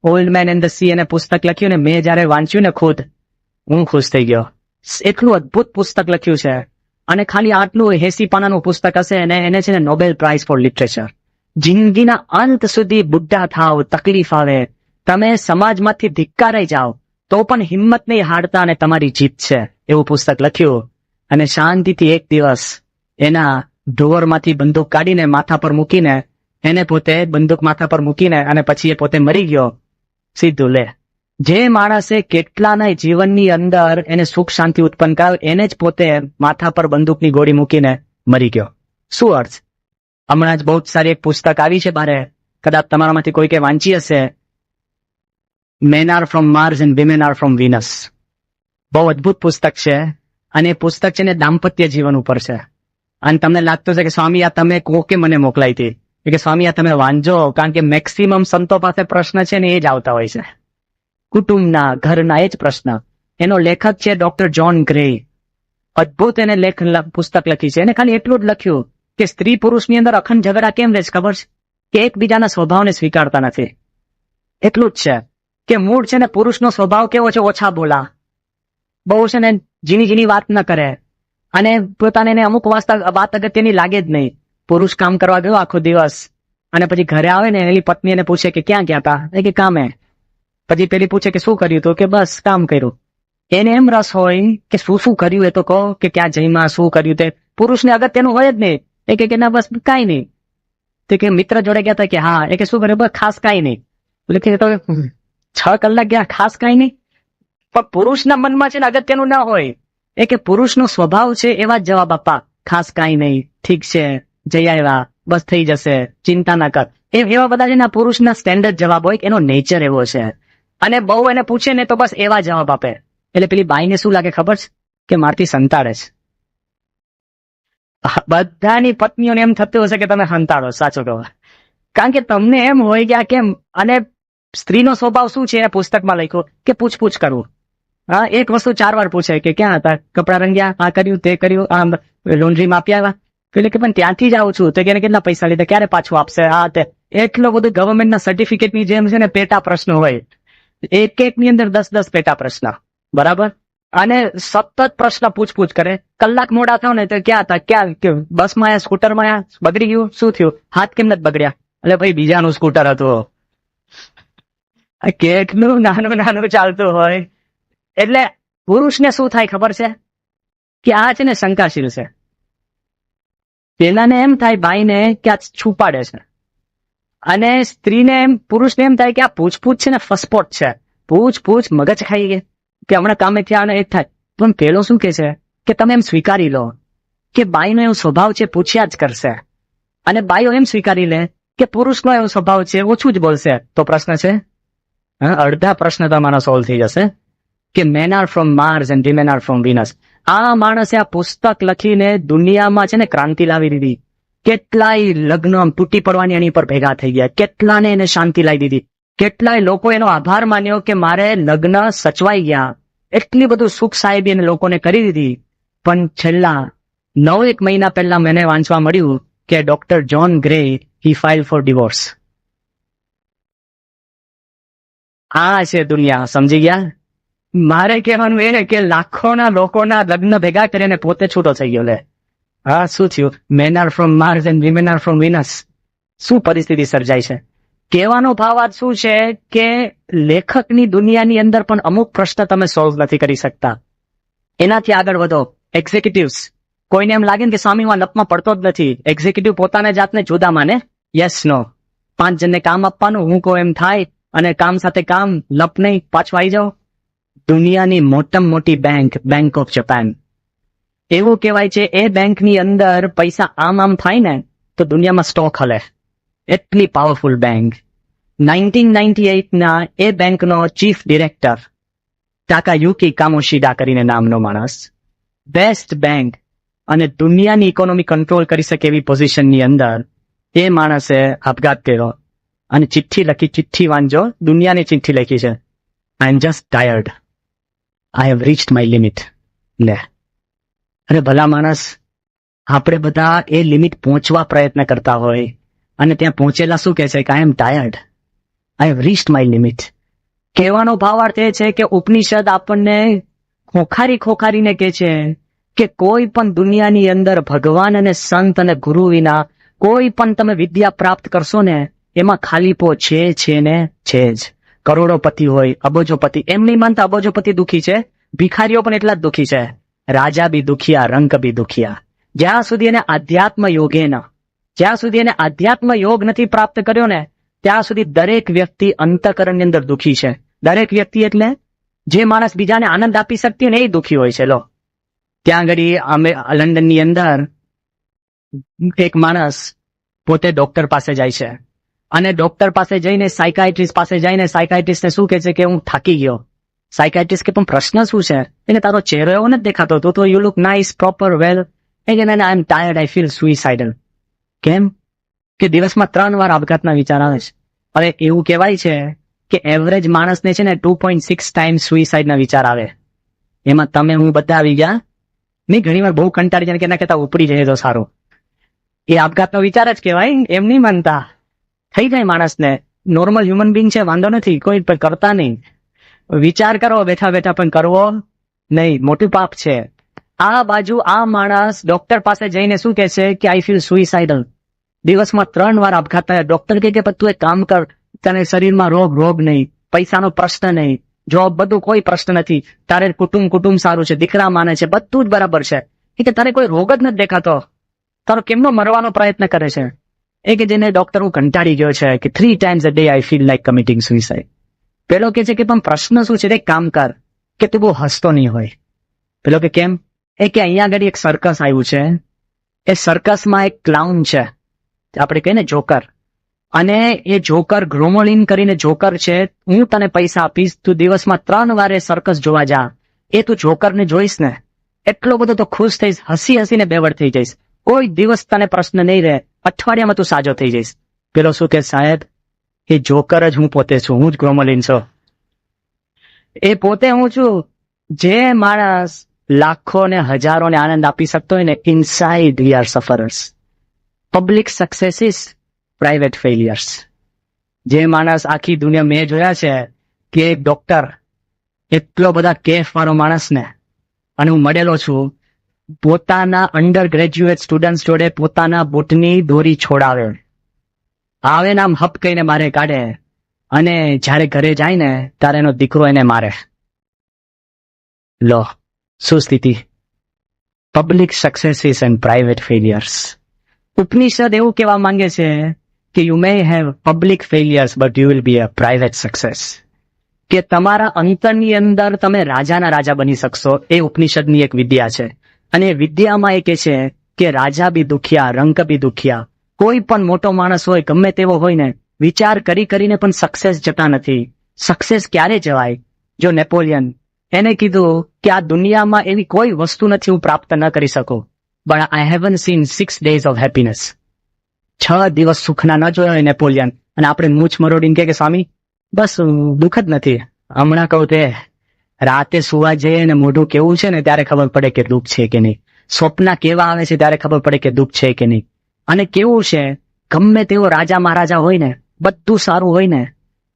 old man and the sea, એને પુસ્તક લખ્યું ને મેં જયારે વાંચ્યું ને ખુદ, હું ખુશ થઈ ગયો. એટલું અદભુત પુસ્તક લખ્યું છે, અને ખાલી આટલું 80 પાનાનું પુસ્તક હશે, અને એને છે ને નોબેલ પ્રાઇઝ ફોર લિટરેચર. જિંદગીના અંત સુધી બુઢા થાવ, તકલીફ આવે, તમે સમાજમાંથી ધિક્કારાઈ જાઓ, તો પણ હિંમત નહીં હારતા અને તમારી જીત છે, એવું પુસ્તક લખ્યું. અને શાંતિથી એક દિવસ એના ડ્રોવરમાંથી બંદૂક કાઢીને માથા પર મૂકીને, એને પોતે બંદૂક માથા પર મૂકીને અને પછી એ પોતે મરી ગયો. સીધું લે. જે માણસે કેટલાના જીવનની અંદર એને સુખ શાંતિ ઉત્પન્ન કરાવ, એને જ પોતે માથા પર બંદૂકની ગોળી મૂકીને મરી ગયો. શું અર્થ? હમણાં જ બહુ જ સારી એક પુસ્તક આવી છે બારે, કદાચ તમારામાંથી કોઈ કે વાંચી હશે, men are from Mars and women are from Venus. બહુ અદભુત પુસ્તક છે, અને એ પુસ્તક છે ને દાંપત્ય જીવન ઉપર છે. અને તમને લાગતું છે કે સ્વામી આ તમે કોકે મને મોકલાઈ હતી, કે સ્વામી આ તમે વાંચો, કારણ કે મેક્સિમમ સંતો પાસે પ્રશ્ન છે ને એ જ આવતા હોય છે, કુટુંબના, ઘરના, એ જ પ્રશ્ન. એનો લેખક છે ડોક્ટર જ્હોન ગ્રે. અદભુત એને પુસ્તક લખી છે. એને ખાલી એટલું જ લખ્યું કે સ્ત્રી પુરુષની અંદર અખંડ ઝઘડા કેમ રહે છે ખબર છે? કે એકબીજાના સ્વભાવને સ્વીકારતા નથી. એટલું જ છે કે મૂળ છે ને પુરુષનો સ્વભાવ કેવો છે? ઓછા બોલા, બહુ છે ને ઝીણી ઝીણી વાત ન કરે, અને પોતાને એને અમુક વાત અગત્યની લાગે જ નહીં. પુરુષ કામ કરવા ગયો આખો દિવસ, અને પછી ઘરે આવે ને એની પત્ની એને પૂછે કે ક્યાં ગયા હતા? એ કે કામે. પછી પેલી પૂછે કે શું કર્યું? તો કે બસ કામ કર્યું. એને એમ રસ હોય કે શું કર્યું એ તો કહો, કે ક્યાં જઈમાં શું કર્યું તે. પુરુષને અગત્યનું હોય જ નહીં. એ કે ના બસ કાંઈ નહીં. તો કે મિત્ર જોડે ગયા હતા? કે હા. એ કે શું કર્યું? બસ ખાસ કાંઈ નહીં. એટલે કે તો 6 કલાક ગયા, ખાસ કાંઈ નહીં. પણ પુરુષના મનમાં છે ને અગત્યનું ના હોય. એ કે પુરુષનો સ્વભાવ છે એવા જ જવાબ આપવા, ખાસ કાંઈ નહીં, ઠીક છે, જઈ આવ્યા, બસ થઈ જશે, ચિંતા ના કર. એવા બધા છે ને પુરુષના સ્ટેન્ડર્ડ જવાબ હોય, એનો નેચર એવો છે. અને બહુ એને પૂછે ને તો બસ એવા જવાબ આપે. એટલે પેલી બાઈને શું લાગે ખબર છે? કે મારથી સંતાડે છે. બધાની પત્નીઓને એમ થતું હશે કે તમે સંતાડો, સાચું કહો. કારણ કે તમને એમ હોય કે આ કેમ. અને સ્ત્રીનો સ્વભાવ શું છે? એ પુસ્તકમાં લખ્યું કે પૂછપૂછ કરવું. હા, એક વસ્તુ 4 વાર પૂછે કે ક્યાં હતા, કપડા રંગ્યા, આ કર્યું, તે કર્યું, આમ લોન્ડ્રીમાં આપી આવ્યા. એટલે કે પણ ત્યાંથી જ આવું છું. તો કે કેટલા પૈસા લીધા, ક્યારે પાછું આપશે, આ તે. એટલો બધું ગવર્મેન્ટના સર્ટિફિકેટની જેમ છે ને પેટા પ્રશ્નો હોય. એક ની અંદર 10 પેટા પ્રશ્ન, બરાબર. અને સતત પ્રશ્ન પૂછપૂછ કરે. કલાક મોડા થાવ ને તો ક્યાં હતા, ક્યાં, બસમાં આયા, સ્કૂટરમાં આયા, બગડી ગયું, શું થયું, હાથ કેમ નથી બગડ્યા? એટલે ભાઈ બીજાનું સ્કૂટર હતું. કેટલું નાનું નાનું ચાલતું હોય. એટલે પુરુષને શું થાય ખબર છે? કે આ છે ને શંકાશીલ છે. પેલાને એમ થાય ભાઈને કે આ છુપાડે છે, અને સ્ત્રીને એમ, પુરુષને એમ થાય કે આ પૂછપૂછ છે ને ફસપોટ છે, પૂછપૂછ મગજ ખાઈ ગઈ, કે હમણાં કામે થયા અને એ થાય. પણ પેલો શું કે છે કે તમે એમ સ્વીકારી લો કે બાઈનો એવો સ્વભાવ છે, પૂછ્યા જ કરશે. અને બાઈઓ એમ સ્વીકારી લે કે પુરુષનો એવો સ્વભાવ છે, ઓછું જ બોલશે. તો પ્રશ્ન છે, અડધા પ્રશ્ન તમારા સોલ્વ થઈ જશે કે men are from Mars and women are from Venus. આ માણસે આ પુસ્તક લખીને દુનિયામાં છે ને ક્રાંતિ લાવી દીધી. કેટલાય લગ્ન તૂટી પડવાની એની પર ભેગા થઈ ગયા, કેટલાને એને શાંતિ લાવી દીધી, કેટલાય લોકો એનો આભાર માન્યો કે મારે લગ્ન સચવાઈ ગયા. એટલી બધું સુખ સાહેબી એને લોકોને કરી દીધી. પણ છેલ્લા 9 મહિના પહેલા મને વાંચવા મળ્યું કે ડોક્ટર જ્હોન ગ્રે હી ફાઇલ ફોર ડિવોર્સ. આ છે દુનિયા, સમજી ગયા? મારે કહેવાનું એ કે લાખોના લોકોના લગ્ન ભેગા કરીને પોતે છૂટો થઈ ગયો. લે હા, શું થયું? Men are from Mars and women are from Venus. શું પરિસ્થિતિ સર્જાય છે? કહેવાનો ભાવાર્થ શું છે કે લેખકની દુનિયાની અંદર પણ અમુક પ્રશ્ન તમે સોલ્વ નથી કરી શકતા. એનાથી આગળ વધો. એક્ઝિક્યુટિવ્સ, કોઈને એમ લાગે ને કે સ્વામી હું આ લપમાં પડતો જ નથી, એક્ઝિક્યુટિવ પોતાને જાતને જુદા માને, યસ નો, 5 જણને કામ આપવાનું, હું કહું એમ થાય, અને કામ સાથે કામ, લપ નહીં, પાછું આવી જાઓ. દુનિયાની મોટામાં મોટી બેંક, બેંક ઓફ જાપાન, એવું કહેવાય છે એ બેંકની અંદર પૈસા આમ થાય ને તો દુનિયામાં સ્ટોક હલે, એટલી પાવરફુલ બેંક. 1998 ના એ બેંકનો ચીફ ડિરેક્ટર ટાકાયુકી કામોશિડા કરીને નામનો માણસ, બેસ્ટ બેંક અને દુનિયાની ઇકોનોમી કંટ્રોલ કરી શકે એવી પોઝિશનની અંદર એ માણસે આપઘાત કર્યો અને ચિઠ્ઠી લખી, ચિઠ્ઠી વાંચો, દુનિયાની ચિઠ્ઠી લખી છે, I am just tired, I have reached my limit. લે, અરે ભલા માણસ, આપણે બધા એ લિમિટ પહોંચવા પ્રયત્ન કરતા હોય અને ત્યાં પહોંચેલા શું કહે છે કે I am tired, I have reached my limit. કહેવાનો ભાવાર્થ એ છે કે ઉપનિષદ આપણને ખોખારીને કહે છે કે કોઈ પણ દુનિયાની અંદર ભગવાન અને સંત અને ગુરુ વિના કોઈ પણ તમે વિદ્યા પ્રાપ્ત કરશો ને એમાં ખાલીપો છે ને છે જ. કરોડોપતિ હોય, અબોજોપતિ, એમ નહીં માનતા અબોજોપતિ દુખી છે, ભિખારીઓ પણ એટલા જ દુખી છે, રાજા બી દુખિયા, રંક બી દુખિયા. જ્યાં સુધી એને આધ્યાત્મ યોગ નથી પ્રાપ્ત કર્યો ને ત્યાં સુધી દરેક વ્યક્તિ અંતઃકરણની અંદર દુખી છે. દરેક વ્યક્તિ એટલે જે માણસ બીજાને આનંદ આપી શકતી હોય ને એ દુખી હોય છે. લો, ત્યાં આગળ અમે લંડનની અંદર એક માણસ પોતે ડોક્ટર પાસે જાય છે અને ડોક્ટર પાસે જઈને સાયકાઇટ્રિસ્ટ પાસે જઈને સાયકાઇટ્રિસ્ટને શું કહે છે કે હું થાકી ગયો. સાયકાઇટ્રિસ્ટ કે પણ પ્રશ્ન શું છે? એને તારો ચહેરો એવો નથી દેખાતો, તો યુ લુક નાઇસ, પ્રોપર, વેલ. એ કે I am tired, I feel સુઇસાઇડલ. કેમ? કે દિવસમાં 3 વાર આપઘાતના વિચાર આવે છે. હવે એવું કહેવાય છે કે એવરેજ માણસને છે ને 2.6 ટાઈમ્સ સુઇસાઇડના વિચાર આવે. એમાં તમે હું બધા આવી ગયા નહીં, ઘણી વાર બહુ કંટાળી જાય કે એના કરતા ઉપડી જાય તો સારું. એ આપઘાતનો વિચાર જ કહેવાય, એમ નહીં માનતા. થઈ જાય માણસને, નોર્મલ હ્યુમન બિંગ છે, વાંધો નથી, કોઈ પણ કરતા નહીં. વિચાર કરો બેઠા બેઠા પણ કરવો નહીં, મોટું પાપ છે. આ બાજુ આ માણસ ડોક્ટર પાસે જઈને શું કહે છે કે આઈ ફીલ સુઇસાઇડલ. દિવસમાં 3 વાર આપઘાત થાય. ડોક્ટર કહે કે તું એક કામ કર, તને શરીરમાં રોગ નહીં, પૈસાનો પ્રશ્ન નહીં, જોબ બધું કોઈ પ્રશ્ન નથી, તારે કુટુંબ સારું છે, દીકરા માને છે, બધું જ બરાબર છે, એ કે તારે કોઈ રોગ જ નથી દેખાતો, તારો કેમનો મરવાનો પ્રયત્ન કરે છે? એ કે જેને ડોક્ટર હું કંટાળી ગયો છે કે 3 times a day I feel like committing suicide. પેલો કે છે કે પણ પ્રશ્ન શું છે? એક કામ કર કે તું બહુ હસતો નહીં હોય. પેલો કે કેમ? એ કે અહીંયા આગળ એક સર્કસ આવ્યું છે, એ સર્કસમાં એક ક્લાઉન છે, આપણે કહીએ ને જોકર, અને એ જોકર ગ્રોમોલિન કરીને જોકર છે, હું તને પૈસા આપીશ, તું દિવસમાં 3 વાર એ સર્કસ જોવા જા. એ તું જોકરને જોઈશ ને એટલો બધો તો ખુશ થઈશ, હસીને બેવડ થઈ જઈશ, કોઈ દિવસ તને પ્રશ્ન નહીં રહે, અઠવાડિયામાં તું સાજો થઈ જઈશ. પેલો શું કે સાહેબ, એ જોકર જ હું પોતે છું, હું જ ગ્રોમોલિન છું, એ પોતે હું છું. જે માણસ લાખો ને હજારોને આનંદ આપી શકતો હોય ને, inside we are sufferers. Public successes, private failures. જે માણસ આખી દુનિયા મેં જોયા છે કે એક ડોક્ટર એટલો બધા કેફ વાળો માણસ ને, અને હું મળેલો છું, પોતાના અંડર ગ્રેજ્યુએટ સ્ટુડન્ટ જોડે પોતાના બૂટની દોરી છોડાવે, આવે ને આમ હપ કહીને મારે કાઢે, અને જ્યારે ઘરે જાય ને ત્યારે એનો દીકરો એને મારે. લો, શું સ્થિતિ! Public successes and private failures. Upanishad એવું કહેવા માંગે છે કે you may have public failures but you will be a private success. કે તમારા અંતરની અંદર તમે રાજાના રાજા બની શકશો. એ ઉપનિષદની એક વિદ્યા છે, અને એ વિદ્યામાં એ કહે છે કે રાજા બી દુખિયા, રંક બી દુખિયા. કોઈ પણ મોટો માણસ હોય, ગમે તેવો હોય ને, વિચાર કરીને પણ સક્સેસ જતા નથી. સક્સેસ ક્યારે જવાય? જો નેપોલિયન, એને કીધું કે આ દુનિયામાં એવી કોઈ વસ્તુ નથી હું પ્રાપ્ત ન કરી શકું, but I heaven scene 6 days of happiness. 6 દિવસ સુખના ન જોયા હોય નેપોલિયન. અને આપણે મૂછ મરોડીને કે સ્વામી બસ દુઃખ જ નથી. હમણાં કહું તે રાતે સુવા જઈએ ને મોઢું કેવું છે ને ત્યારે ખબર પડે કે દુઃખ છે કે નહીં, સ્વપ્ન કેવા આવે છે ત્યારે ખબર પડે કે દુઃખ છે કે નહીં. અને કેવું છે, ગમે તેવો રાજા મહારાજા હોય ને, બધું સારું હોય ને,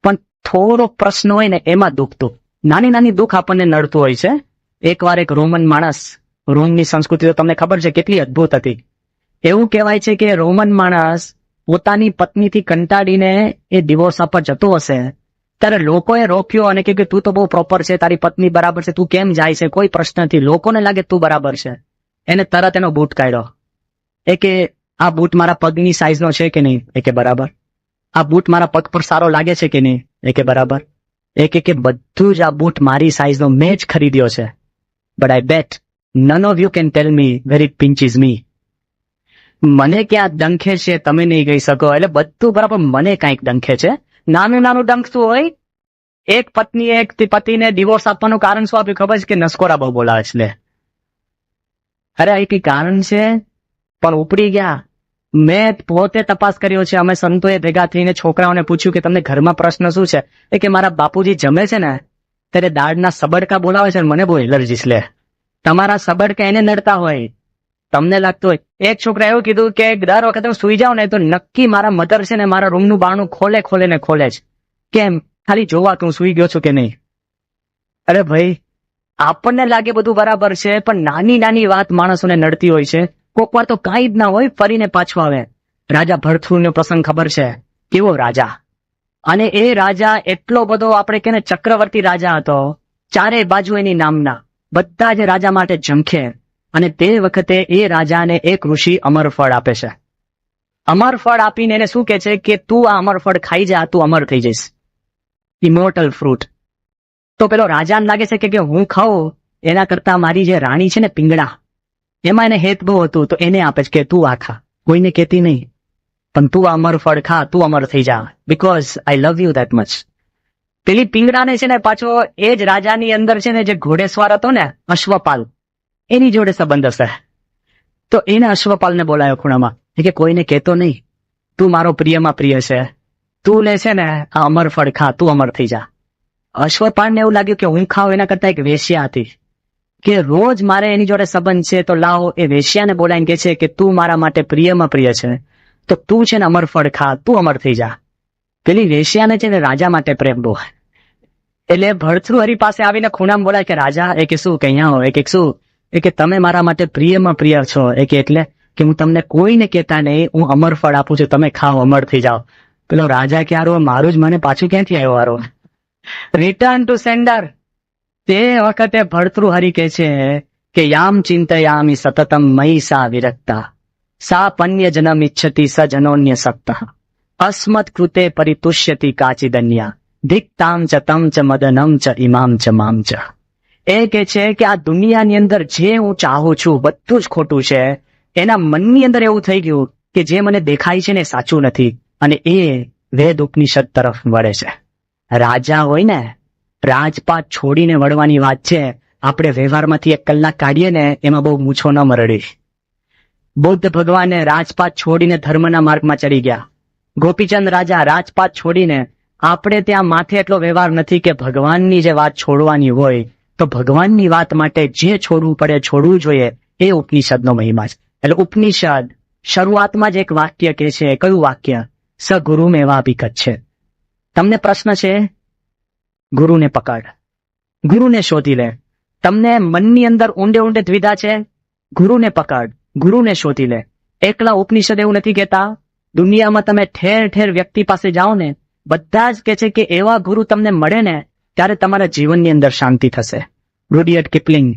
પણ થોડો પ્રશ્ન હોય ને એમાં દુઃખ. નાની દુઃખ આપણને નડતું હોય છે. એકવાર એક રોમન માણસ, રોમની સંસ્કૃતિ તો તમને ખબર છે કેટલી અદ્ભુત હતી. એવું કહેવાય છે કે રોમન માણસ પોતાની પત્નીથી કંટાળીને એ ડિવોર્સ આપવા જતો હશે ત્યારે લોકોએ રોક્યો અને કે તું તો બહુ પ્રોપર છે, તારી પત્ની બરાબર છે, તું કેમ જાય છે? કોઈ પ્રશ્ન નથી, લોકોને લાગે તું બરાબર છે. એને તરત એનો બૂટ કાઢ્યો. એ કે આ બૂટ મારા પગની સાઈઝનો છે કે નહીં? એ કે બરાબર. આ બૂટ મારા પગ પર સારો લાગે છે કે નહીં? એ કે બરાબર. એ કે બધું જ આ બૂટ મારી સાઈઝનો મેં જ ખરીદ્યો છે. But I bet none of you can tell me where it pinches me. મને ક્યાં ડંખે છે તમે નહીં કહી શકો. એટલે બધું બરાબર, મને કાંઈક ડંખે છે. નાનું નાનું ડંખ શું હોય? એક પત્નીએ એક પતિને ડિવોર્સ આપવાનું કારણ શું આપ્યું ખબર છે? કે નસકોરા બહુ બોલાવે છે. લે અરે એ કઈ કારણ છે પણ ઉપડી ગયા. મેં પોતે તપાસ કર્યો છે. અમે સંતોએ ભેગા થઈને છોકરાઓને પૂછ્યું કે તમને ઘરમાં પ્રશ્ન શું છે? એ કે મારા બાપુજી જમે છે ને ત્યારે દાળના સબડકા બોલાવે છે, મને બહુ એલર્જી છે. લે તમારા સબડકા એને નડતા હોય, તમને લાગતું હોય. એક છોકરા એવું કીધું કે દર વખતે હું સુઈ જાઉં ને તો નક્કી મારા મધર છે ને મારા રૂમનું બારણું ખોલે ને ખોલે જ. કેમ? ખાલી જોવા કે હું સુઈ ગયો છું કે નહીં. અરે ભાઈ, આપણને લાગે બધું બરાબર છે પણ નાની નાની વાત માણસોને નડતી હોય છે. કોક વાર તો કાંઈ જ ના હોય, ફરીને પાછું આવે. રાજા ભરથુરનો પ્રસંગ ખબર છે? કેવો રાજા! અને એ રાજા એટલો બધો આપણે કે ચક્રવર્તી રાજા હતો, ચારે બાજુ એની નામના બધા જ રાજા માટે ઝંખે. અને તે વખતે એ રાજાને એક ઋષિ અમરફળ આપે છે. અમરફળ આપીને એને શું કહે છે કે તું આ અમરફળ ખાઈ જા, તું અમર થઈ જઈશ. ઇમોર્ટલ ફ્રૂટ. તો પેલો રાજાને લાગે છે કે હું ખાઉં એના કરતા મારી જે રાણી છે ને પિંગળા, એમાં એને હેત બહુ હતું તો એને આપે છે કે તું આ ખા. કોઈને કહેતી નહીં, પણ તું આ અમરફળ ખા, તું અમર થઈ જા, because I love you that much. પેલી પિંગળાને છે ને પાછો એ જ રાજાની અંદર છે ને જે ઘોડેસવાર હતો ને અશ્વપાલ, એની જોડે સંબંધ હશે. તો એને અશ્વપાલને બોલાયો ખૂણામાં. એ કે કોઈને કહેતો નહીં, તું મારો પ્રિયમાં પ્રિય છે, તું લે છે ને આ અમરફળ ખા, તું અમર થઈ જા. અશ્વપાલને એવું લાગ્યું કે હું ખાઉં એના કરતા એક વેશ્યા હતી કે રોજ મારે એની જોડે સંબંધ છે, તો લાવો એ વેશ્યાને બોલાવીને કે છે કે તું મારા માટે પ્રિયમાં પ્રિય છે, તો તું છે ને અમરફળ ખા, તું અમર થઈ જા. પેલી વેશ્યાને છે ને રાજા માટે પ્રેમ બહુ. એટલે ભર્તૃહરિ પાસે આવીને ખૂણામાં બોલાય કે રાજા, એ કે શું કે અહીંયા હો? એ કે શું? એ કે તમે મારા માટે પ્રિયમાં પ્રિય છો. એ કે એટલે કે હું તમને કોઈને કહેતા નહીં, હું અમરફળ આપું છું, તમે ખાઓ, અમર થઈ જાઓ. પેલો રાજા કે હારો મારું જ મને પાછું ક્યાંથી આવ્યો હારો? Return to sender. તે વખતે ભર્તૃહરિ કહે છે કે યામ ચિંતયામિ સતતમ મયી સા વિરક્તા સા પન્ય જનમ ઇચ્છતિ સ જનોન્ય સક્તઃ અસ્મત કૃતે પરિતુષ્યતિ કાચિદન્યા ધિક્તામ ચ તમ ચ મદનમ ચ ઇમામ ચ મામ ચ. એ કે છે કે આ દુનિયાની અંદર જે હું ચાહું છું બધું જ ખોટું છે. એના મનની અંદર એવું થઈ ગયું કે જે મને દેખાય છે ને સાચું નથી, અને એ વેદ ઉપનિષદ તરફ વળે છે. રાજા હોય ને, રાજપાટ છોડીને વળવાની વાત છે. આપણે વ્યવહારમાંથી 1 કલાક કાઢીએ ને એમાં બહુ મૂછો ન મરડી. બુદ્ધ ભગવાને રાજપાટ છોડીને ધર્મના માર્ગમાં ચડી ગયા. ગોપીચંદ રાજા રાજપાટ છોડીને, આપણે ત્યાં માથે એટલો વ્યવહાર નથી કે ભગવાનની જે વાત છોડવાની હોય તો ભગવાનની વાત માટે જે છોડવું પડે છોડવું જોઈએ. એ ઉપનિષદનો મહિમા છે. એટલે ઉપનિષદ શરૂઆતમાં જ એક વાક્ય કે છે. કયું વાક્ય? સ ગુરુ મેવા અભિગત છે. તમને પ્રશ્ન છે, ગુરુને પકડ, ગુરુને શોધી લે. તમને મનની અંદર ઊંડે ઊંડે દ્વિધા છે, ગુરુને પકડ, ગુરુને શોધી લે. એકલા ઉપનિષદ એવું નથી કહેતા. દુનિયામાં તમે ઠેર ઠેર વ્યક્તિ પાસે જાઓ ને, બધા જ કહે છે કે એવા ગુરુ તમને મળે ને ત્યારે તમારા જીવનની અંદર શાંતિ થશે. રૂડિયર્ડ કિપલિંગ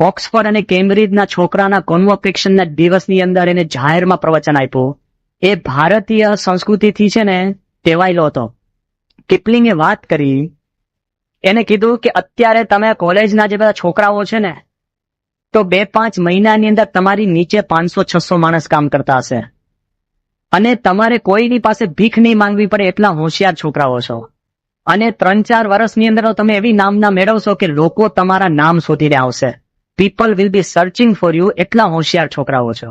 ઓક્સફર્ડ અને કેમ્બ્રિજના છોકરાના કોન્વોકેશનના દિવસની અંદર એને જાહેરમાં પ્રવચન આપ્યું. એ ભારતીય સંસ્કૃતિથી છે ને ટેવાયેલો હતો. કિપલિંગે વાત કરી, એને કીધું કે અત્યારે તમે કોલેજના જે બધા છોકરાઓ છે ને, તો 2-5 મહિનાની અંદર તમારી નીચે 500-600 માણસ કામ કરતા હશે, અને તમારે કોઈની પાસે ભીખ નહીં માંગવી પડે એટલા હોશિયાર છોકરાઓ છો. અને 3-4 વર્ષની અંદર તમે એવી નામના મેળવશો કે લોકો તમારા નામ શોધીને આવશે. People will be searching for you. એટલા હોશિયાર છોકરાઓ છો.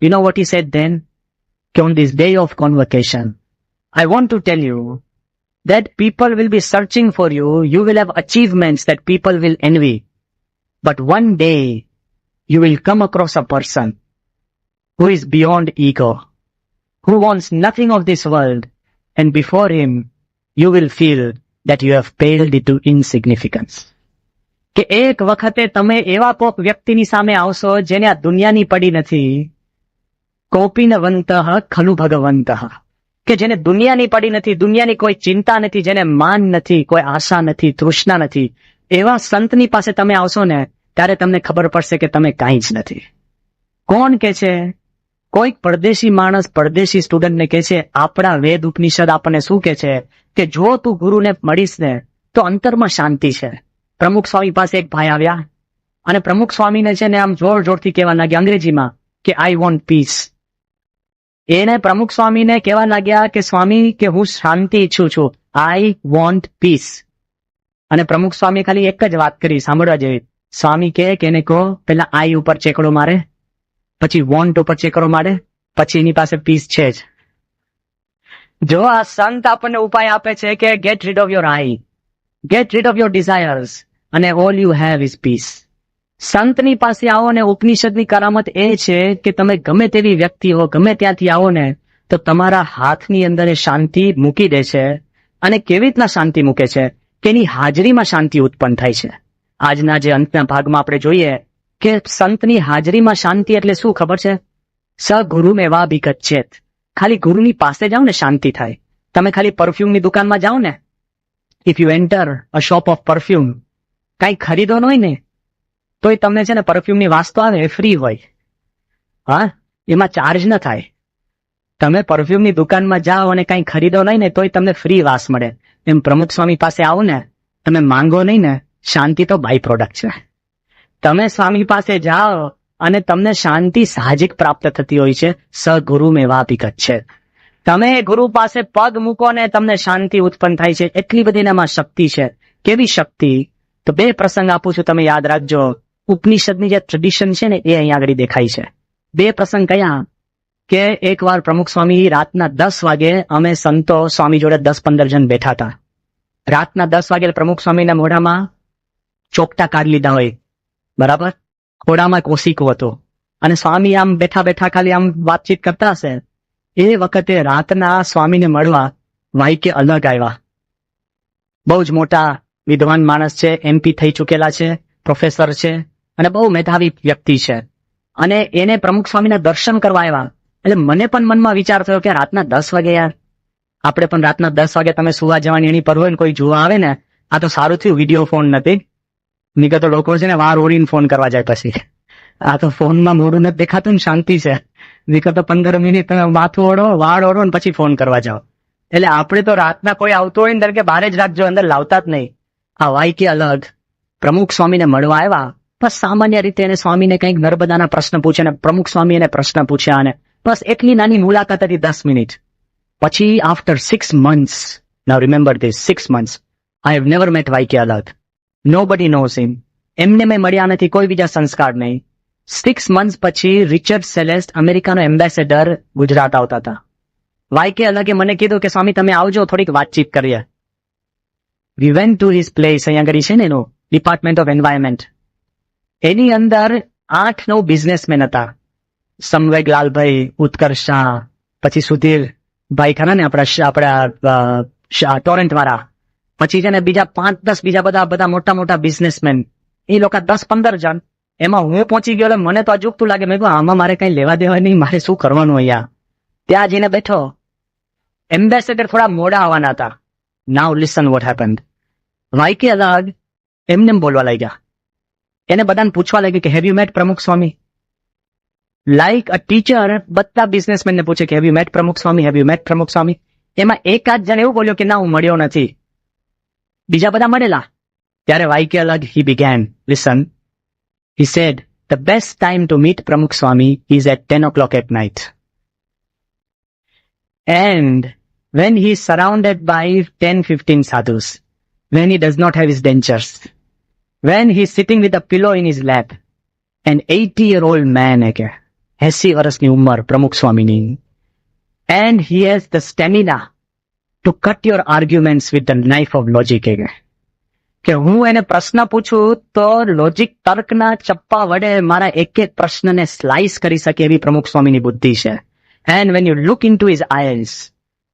You know what he said then? કે on this day of convocation I want to tell you that people will be searching for you. You will have achievements that people will envy. But one day, you will come across a person who is beyond ego, who wants nothing of this world, and before him, you will feel that you have paled into insignificance. કે એક વખતે તમે એવા કોક વ્યક્તિની સામે આવશો જેને આ દુનિયાની પડી નથી. કોપિનવંતઃ ખલુ ભગવંતઃ. કે જેને દુનિયાની પડી નથી, દુનિયાની કોઈ ચિંતા નથી, જેને માન નથી, કોઈ આશા નથી, તૃષ્ણા નથી. એવા સંતની પાસે તમે આવશો ને ત્યારે તમને ખબર પડશે કે તમે કાંઈ જ નથી. કોણ કે છે? કોઈક પરદેશી માણસ પરદેશી સ્ટુડન્ટને કે છે, આપણા વેદ ઉપનિષદ આપણને શું કે છે કે જો તું ગુરુને મળીશ ને તો અંતરમાં શાંતિ છે. પ્રમુખ સ્વામી પાસે એક ભાઈ આવ્યા અને પ્રમુખ સ્વામીને છે ને આમ જોર જોરથી કહેવા લાગ્યા અંગ્રેજીમાં કે આઈ વોન્ટ પીસ. એને પ્રમુખ સ્વામીને કહેવા લાગ્યા કે સ્વામી કે હું શાંતિ ઈચ્છું છું, આઈ વોન્ટ પીસ. અને પ્રમુખ સ્વામી ખાલી એક જ વાત કરી સાંભળવા જેવી. સ્વામી કે એને કહો પેલા આઈ ઉપર ચેકડો મારે, પછી વોન્ટ ઉપર ચેકડો મારે, પછી એની પાસે પીસ છે જ. જો આ સંત આપણને ઉપાય આપે છે કે get rid of your I, get rid of your desires અને all you have is peace. સંતની પાસે આવો ને ઉપનિષદની કરામત એ છે કે તમે ગમે તેવી વ્યક્તિ હો, ગમે ત્યાંથી આવો ને તો તમારા હાથની અંદર એ શાંતિ મૂકી દે છે. અને કેવી રીતના શાંતિ મૂકે છે કે એની હાજરીમાં શાંતિ ઉત્પન્ન થાય છે. આજના જે અંતના ભાગમાં આપણે જોઈએ કે સંતની હાજરીમાં શાંતિ એટલે શું ખબર છે? સ ગુરુ મેવા વિગચ્છેત. ખાલી ગુરુની પાસે જાઓ ને શાંતિ થાય. તમે ખાલી પરફ્યુમની દુકાનમાં જાઓ ને, if you enter a shop of perfume, કઈ ખરીદો હોય ને તોય તમને છે ને પરફ્યુમની વાસ તો આવે, ફ્રી હોય. હા, એમાં ચાર્જ ન થાય. તમે પરફ્યુમની દુકાનમાં જાઓ અને કઈ ખરીદો નહીં ને તોય તમને ફ્રી વાસ મળે. એમ પ્રમુખ સ્વામી પાસે આવો ને, તમે માંગો નહીં ને, શાંતિ તો બાય પ્રોડક્ટ છે. તમે સ્વામી પાસે જાઓ અને તમને શાંતિ સાહજિક પ્રાપ્ત થતી હોય છે. સગુરુ મેવા વિગચ્છેત. તમે ગુરુ પાસે પગ મૂકો ને તમને શાંતિ ઉત્પન્ન થાય છે. એટલી બધી એનામાં શક્તિ છે. કેવી શક્તિ? તો બે પ્રસંગ આપું છું, તમે યાદ રાખજો. ઉપનિષદની જે ટ્રેડિશન છે ને એ અહીંયા આગળ દેખાય છે. બે પ્રસંગ કયા કે એકવાર પ્રમુખ સ્વામી રાતના 10 વાગે અમે સંતો સ્વામી જોડે 10-15 જણ બેઠા હતા. રાતના 10 વાગે પ્રમુખ સ્વામીના મોઢામાં ચોકટા કાઢી લીધા હોય, બરાબર, ખોડામાં કોશિકો હતો અને સ્વામી આમ બેઠા બેઠા ખાલી આમ વાતચીત કરતા હશે. એ વખતે રાતના સ્વામીને મળવા વાઈકે અલગ આવ્યા. બહુ જ મોટા વિદ્વાન માણસ છે, MP થઈ ચૂકેલા છે, પ્રોફેસર છે અને બહુ મેધાવી વ્યક્તિ છે. અને એને પ્રમુખ સ્વામીના દર્શન કરવા આવ્યા. એટલે મને પણ મનમાં વિચાર થયો કે રાતના 10 વાગે યાર, આપણે પણ રાતના 10 વાગે તમે સુવા જવાની એની પર હોય ને કોઈ જોવા આવે ને, આ તો સારું થયું વિડીયો ફોન નથી, નીકળ તો લોકો છે ને વાર ઓળીને ફોન કરવા જાય. પછી આ તો ફોનમાં મોડું નથી દેખાતું ને, શાંતિ છે. નીકળ તો 15 મિનિટ તમે માથું ઓળો, વાળ ઓળો ને પછી ફોન કરવા જાઓ. એટલે આપણે તો રાતના કોઈ આવતો હોય ને કે બહાર જ રાખજો, અંદર લાવતા જ નહીં. આ વાઈકે અલગ પ્રમુખ સ્વામીને મળવા આવ્યા. બસ સામાન્ય રીતે એને સ્વામીને કંઈક નર્મદાના પ્રશ્ન પૂછે ને પ્રમુખ સ્વામી એને પ્રશ્ન પૂછ્યા અને બસ એટલી નાની મુલાકાત હતી 10 મિનિટ. પછી after 6 months, now remember this, 6 months, I have never met વાઈકે અલગ. Nobody knows him. એમને મેં મળ્યા નથી, કોઈ બીજા સંસ્કાર નહીં. 6 months પછી રિચર્ડ સેલેસ્ટ, અમેરિકાનો એમ્બેસેડર, ગુજરાત આવતા હતા. વાઈકે અલગે મને કીધું કે સ્વામી તમે આવજો, થોડીક વાતચીત કરીએ. We went to his place, અહીંયા આગળ છે ને એનું ડિપાર્ટમેન્ટ ઓફ એન્વાયરમેન્ટ. એની અંદર 8-9 બિઝનેસમેન હતા. સમવેગ લાલભાઈ, ઉત્કર્ષ શાહ, પછી સુધીર ભાઈ ખરા ને આપણા ટોરેન્ટ વાળા, પછી છે ને બીજા 5-10 બીજા બધા મોટા મોટા બિઝનેસમેન. એ લોકો 10-15 જણ. એમાં હું પહોંચી ગયો. મને તો અજુગતું લાગે. મેં કહ્યું આમાં મારે કઈ લેવા દેવા નહીં, મારે શું કરવાનું અહીંયા. ત્યાં જઈને બેઠો. એમ્બેસેડર થોડા મોડા આવવાના હતા. નાઉ લિસન વોટ હેપન્ડ. વાઈકે અલગ એમને બોલવા લાગ્યા. એને બધાને પૂછવા લાગ્યું કે હેવ યુ મેટ પ્રમુખ સ્વામી? લાઈક અ ટીચર બધા બિઝનેસમેનને પૂછે કે હેવ યુ મેટ પ્રમુખ સ્વામી, હેવ યુ મેટ પ્રમુખ સ્વામી? એમાં એકાદ જણ એવું બોલ્યો કે ના, હું મળ્યો નથી. બીજા બધા મળેલા. ત્યારે વાઈકે અલગ he began, listen, he said the best time to meet Pramukh Swami is at 10 o'clock at night, and when he is surrounded by 10-15 sadhus, when he does not have his dentures, when he is sitting with a pillow in his lap, an 80-year-old man, 80 વર્ષની ઉંમર પ્રમુખ સ્વામીની, and he has the stamina to cut your arguments with the knife of logic. કે હું એને પ્રશ્ન પૂછું તો લોજિક તર્કના ચપ્પા વડે મારા એક એક પ્રશ્નને સ્લાઇસ કરી શકે એવી પ્રમુખ સ્વામીની બુદ્ધિ છે. And when you look into his eyes,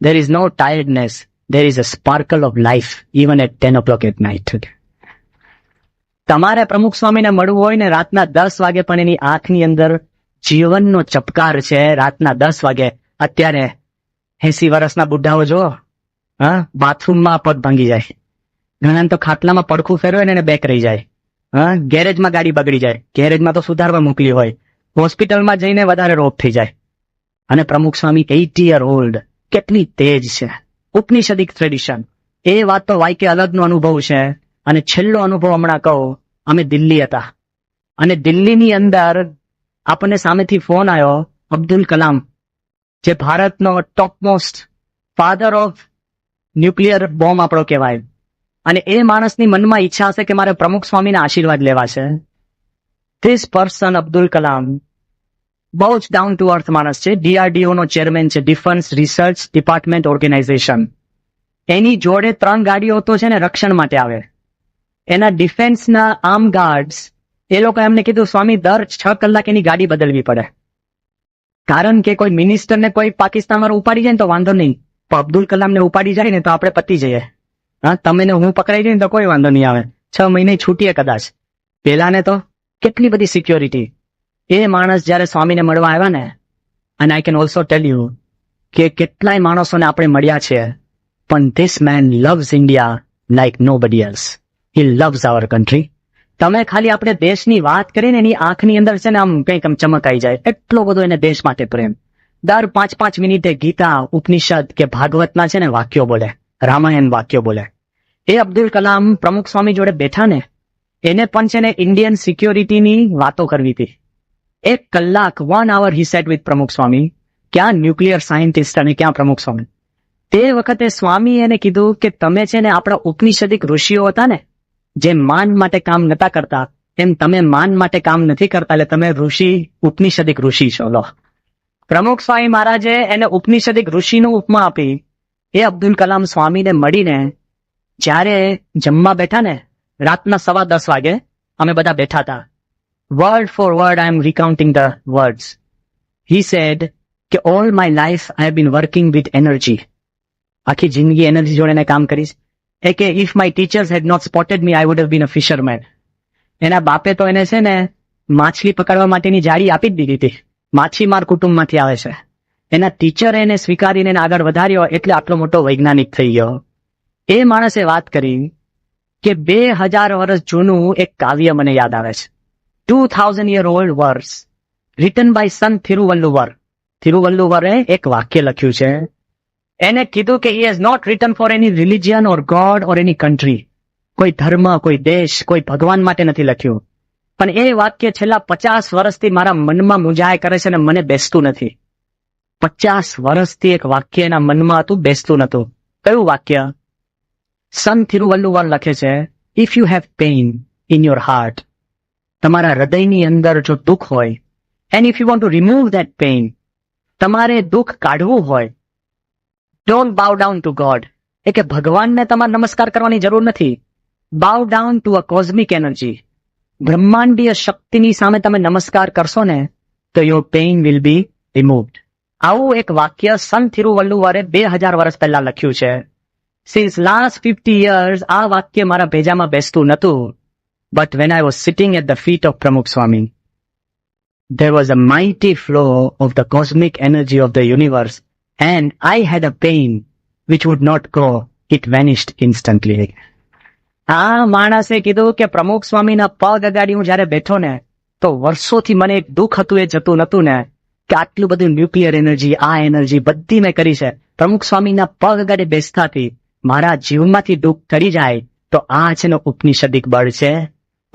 there is no tiredness, there is a sparkle of life even at 10 o'clock at night. તમારે પ્રમુખ સ્વામીને મળવું હોય ને રાતના 10 વાગે પણ એની આંખની અંદર જીવનનો ચપકાર છે. રાતના 10 વાગે. અત્યારે 80 વર્ષના બુઢાઓ જો, હા, બાથરૂમમાં પગ ભાંગી જાય, ઘણા તો ખાટલામાં પડખું ફેરવે ને એને બેક રહી જાય, હા, ગેરેજમાં ગાડી બગડી જાય, ગેરેજમાં તો સુધારવા મોકલી હોય, હોસ્પિટલમાં જઈને વધારે રોગ થઈ જાય. અને પ્રમુખ સ્વામી 80 યર ઓલ્ડ, કેટલી તેજ છે. ઉપનિષદિક ટ્રેડિશન, એ વાત તો વાય કે અલગનો અનુભવ છે. અને છેલ્લો અનુભવ હમણાં કહું, અમે દિલ્હી હતા અને દિલ્હીની અંદર આપણને સામેથી ફોન આવ્યો, અબ્દુલ કલામ, જે ભારતનો top most father of nuclear bomb આપણો કહેવાય. અને એ માણસની મનમાં ઈચ્છા હશે કે મારે પ્રમુખ સ્વામીના આશીર્વાદ લેવા છે. ધીસ પર્સન અબ્દુલ કલામ બહુ જ ડાઉન ટુ અર્થ માણસ છે. DRDO નો ચેરમેન છે, ડિફેન્સ રિસર્ચ ડિપાર્ટમેન્ટ ઓર્ગેનાઇઝેશન. એની જોડે 3 ગાડીઓ તો છે ને રક્ષણ માટે આવે. એના ડિફેન્સના આર્મ ગાર્ડ્સ, એ લોકો એમને કીધું સ્વામી દર 6 કલાક એની ગાડી બદલવી પડે, કારણ કે કોઈ મિનિસ્ટરને કોઈ પાકિસ્તાન વાળો ઉપાડી જાય ને તો વાંધો નહીં, પણ અબ્દુલ કલામને ઉપાડી જાય ને તો આપણે પતી જઈએ. હા, તમે ને હું પકડાઈ જાય ને તો કોઈ વાંધો નહીં આવે, 6 મહિને છૂટીએ કદાચ. પેલાને તો કેટલી બધી સિક્યોરિટી. એ માણસ જયારે સ્વામીને મળવા આવ્યા ને, અને I can also tell you કે કેટલાય માણસોને આપણે મળ્યા છે, પણ this main loves India like nobody else. He loves our country. તમે ખાલી આપણે દેશની વાત કરીને એની આંખની અંદર છે ને આમ કંઈક આમ ચમક આવી જાય, એટલો બધો એને દેશ માટે પ્રેમ. દર 5-5 મિનિટે ગીતા, ઉપનિષદ કે ભાગવતના છે ને વાક્યો બોલે, રામાયણ વાક્યો બોલે. એ અબ્દુલ કલામ પ્રમુખ સ્વામી જોડે બેઠા ને, એને પણ છે ને ઇન્ડિયન સિક્યોરિટીની વાતો કરવી હતી. 1 કલાક 1 hour હી સેટ વિથ પ્રમુખ સ્વામી. ક્યાં ન્યુક્લિયર સાયન્ટિસ્ટ અને ક્યાં પ્રમુખ સ્વામી. તે વખતે સ્વામી એને કીધું કે તમે છે ને આપણા ઉપનિષદિક ઋષિઓ હતા ને, જે માન માટે કામ નતા કરતા, એમ તમે માન માટે કામ નથી કરતા, એટલે તમે ઋષિ, ઉપનિષદિક ઋષિ છો. લો, પ્રમુખ સ્વામી મહારાજે એને ઉપનિષદિક ઋષિનું ઉપમા આપી. એ અબ્દુલ કલામ સ્વામીને મળીને જ્યારે જમવા બેઠા ને, રાતના 10:15 વાગે અમે બધા બેઠા હતા. Word for word I am recounting the words. He said કે all my life I have been working with energy. આખી જિંદગી એનર્જી જોડે કામ કરીશ. એ કે if my teachers had not spotted me I would have been a fisherman. એના બાપે તો એને છે ને માછલી પકડવા માટેની જાળી આપી જ દીધી હતી. માછીમાર કુટુંબમાંથી આવે છે. એના ટીચરે એને સ્વીકારીને એને આગળ વધાર્યો, એટલે આટલો મોટો વૈજ્ઞાનિક થઈ ગયો. એ માણસે વાત કરી કે 2000 વર્ષ જૂનું એક કાવ્ય મને યાદ આવે છે. 2000 year old verse written by Sant Thiruvallur. થિરુવલ્લુવરે એક વાક્ય લખ્યું છે. એને કીધું કે he has not written for any religion or God or any country. કોઈ ધર્મ, કોઈ દેશ, કોઈ ભગવાન માટે નથી લખ્યું. પણ એ વાક્ય છેલ્લા 50 વર્ષથી મારા મનમાં મુંજાય કરે છે ને મને બેસતું નથી. 50 વર્ષથી એક વાક્ય એના મનમાં હતું, બેસતું નતું. કયું વાક્ય? સંત થિરુવલ્લુવર લખે છે, if you have pain in your heart, તમારા હૃદયની અંદર જો દુઃખ હોય, and if you want to remove that pain, તમારે દુઃખ કાઢવું હોય, ડોન્ટ બાવ ડાઉન ટુ ગોડ. એ કે ભગવાનને તમારે નમસ્કાર કરવાની જરૂર નથી. બાવ down to a cosmic energy. બ્રહ્માંડીય શક્તિની સામે તમે નમસ્કાર કરશો ને તો યોર પેઇન વિલ બી રિમૂવ્ડ. આવું એક વાક્ય સંત થિરુવલ્લુવરે 2000 વર્ષ પહેલા લખ્યું છે. સિન્સ લાસ્ટ 50 years આ વાક્ય મારા ભેજામાં બેસતું નતું. But when I was sitting at the feet of Pramukh Swami, there was a mighty flow of the cosmic energy of the universe, and I had a pain which would not go. It vanished instantly. આ માણસે કીધું કે પ્રમુખ સ્વામીના પગ અગાડી હું જયારે બેઠો ને તો વર્ષોથી મને એક દુઃખ હતું, એ જતું નતું ને, કે આટલું બધું ન્યુક્લિયર એનર્જી, આ એનર્જી બધી મેં કરી છે. પ્રમુખ સ્વામીના પગ અગાડી બેસતાથી મારા જીવનમાંથી દુઃખ કરી જાય તો આ છે ને ઉપનિષદિક બળ છે.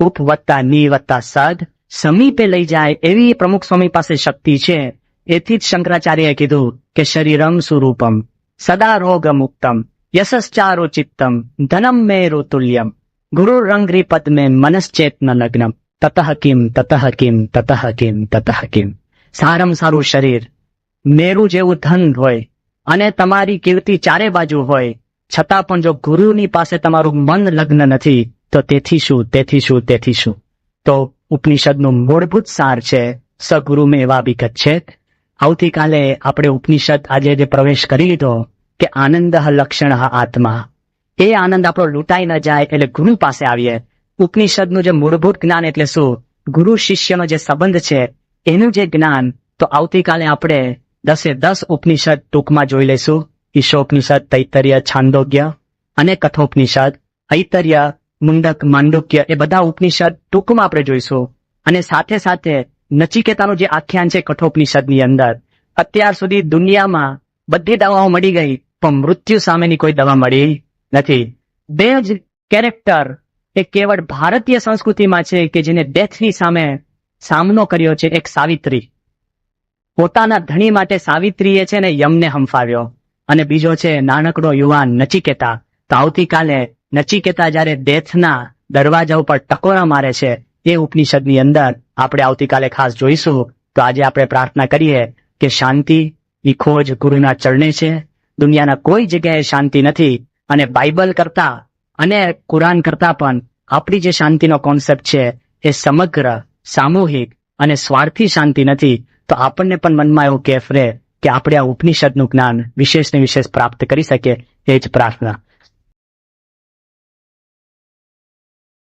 ઉપ વત્તા ની વત્તા સદ સમીપે લઈ જાય એવી પ્રમુખ સ્વામી પાસે શક્તિ છે. એથી જ શંકરાચાર્યએ કીધું કે શરીરમ સુરૂપમ સદા રોગ મુક્તમ યશશ્ચારો ચિત્તમ ધનમ મે તુલ્યમ ગુરુ રંગ્રી પદ મે મનશ્ચેતન લગ્નમ તતઃ કિમ તતઃ કિમ તતઃ કિમ તતઃ કિમ. સારામાં સારું શરીર, મેરું જેવું ધન હોય અને તમારી કીર્તિ ચારે બાજુ હોય, છતાં પણ જો ગુરુની પાસે તમારું મન લગ્ન નથી તો તેથી શું, તેથી શું, તેથી શું. તો ઉપનિષદનું મૂળભૂત સાર છે સગુરુ મેં એવા વિગત છે. આવતીકાલે આપણે ઉપનિષદ આજે જે પ્રવેશ કરી લીધો કે આનંદ લક્ષણ આત્મા, એ આનંદ આપણો લૂંટાઈ ન જાય એટલે ગુરુ પાસે આવીએ. ઉપનિષદનું જે મૂળભૂત જ્ઞાન એટલે શું, ગુરુ શિષ્યનો જે સંબંધ છે એનું જે જ્ઞાન, તો આવતીકાલે આપણે 10 ઉપનિષદ ટૂંકમાં જોઈ લઈશું. ઈશોપનિષદ, તૈત્તરીય, છાંદોગ્ય અને કઠોપનિષદ, ઐતર્ય, મુંડક, માંડુક્ય, એ બધા ઉપનિષદ ટૂંકમાં આપણે જોઈશું. અને સાથે સાથે નચિકેતાનું જે આખ્યાન છે કઠોપનિષદની અંદર, અત્યાર સુધી દુનિયામાં બધી દવાઓ મળી ગઈ પણ મૃત્યુ સામેની કોઈ દવા મળી નથી. બે જ કેરેક્ટર એ કેવળ ભારતીય સંસ્કૃતિમાં છે કે જેને ડેથની સામે સામનો કર્યો છે. એક સાવિત્રી, પોતાના ધણી માટે સાવિત્રીએ છે ને યમને હંફાવ્યો, અને બીજો છે નાનકડો યુવાન નચિકેતા. તો આવતીકાલે નચિકેતા જ્યારે ડેથના દરવાજા ઉપર ટકોરા મારે છે એ ઉપનિષદની અંદર આપણે આવતીકાલે ખાસ જોઈશું. તો આજે આપણે પ્રાર્થના કરીએ કે શાંતિની ખોજ ગુરુના ચરણે છે. દુનિયાના કોઈ જગ્યાએ શાંતિ નથી, અને બાઇબલ કરતા અને કુરાન કરતા પણ આપણી જે શાંતિનો કોન્સેપ્ટ છે એ સમગ્ર, સામૂહિક અને સ્વાર્થી શાંતિ નથી. તો આપણને પણ મનમાં એવું કેફ રહે કે આપણે આ ઉપનિષદનું જ્ઞાન વિશેષ ને વિશેષ પ્રાપ્ત કરી શકીએ. એ જ પ્રાર્થના.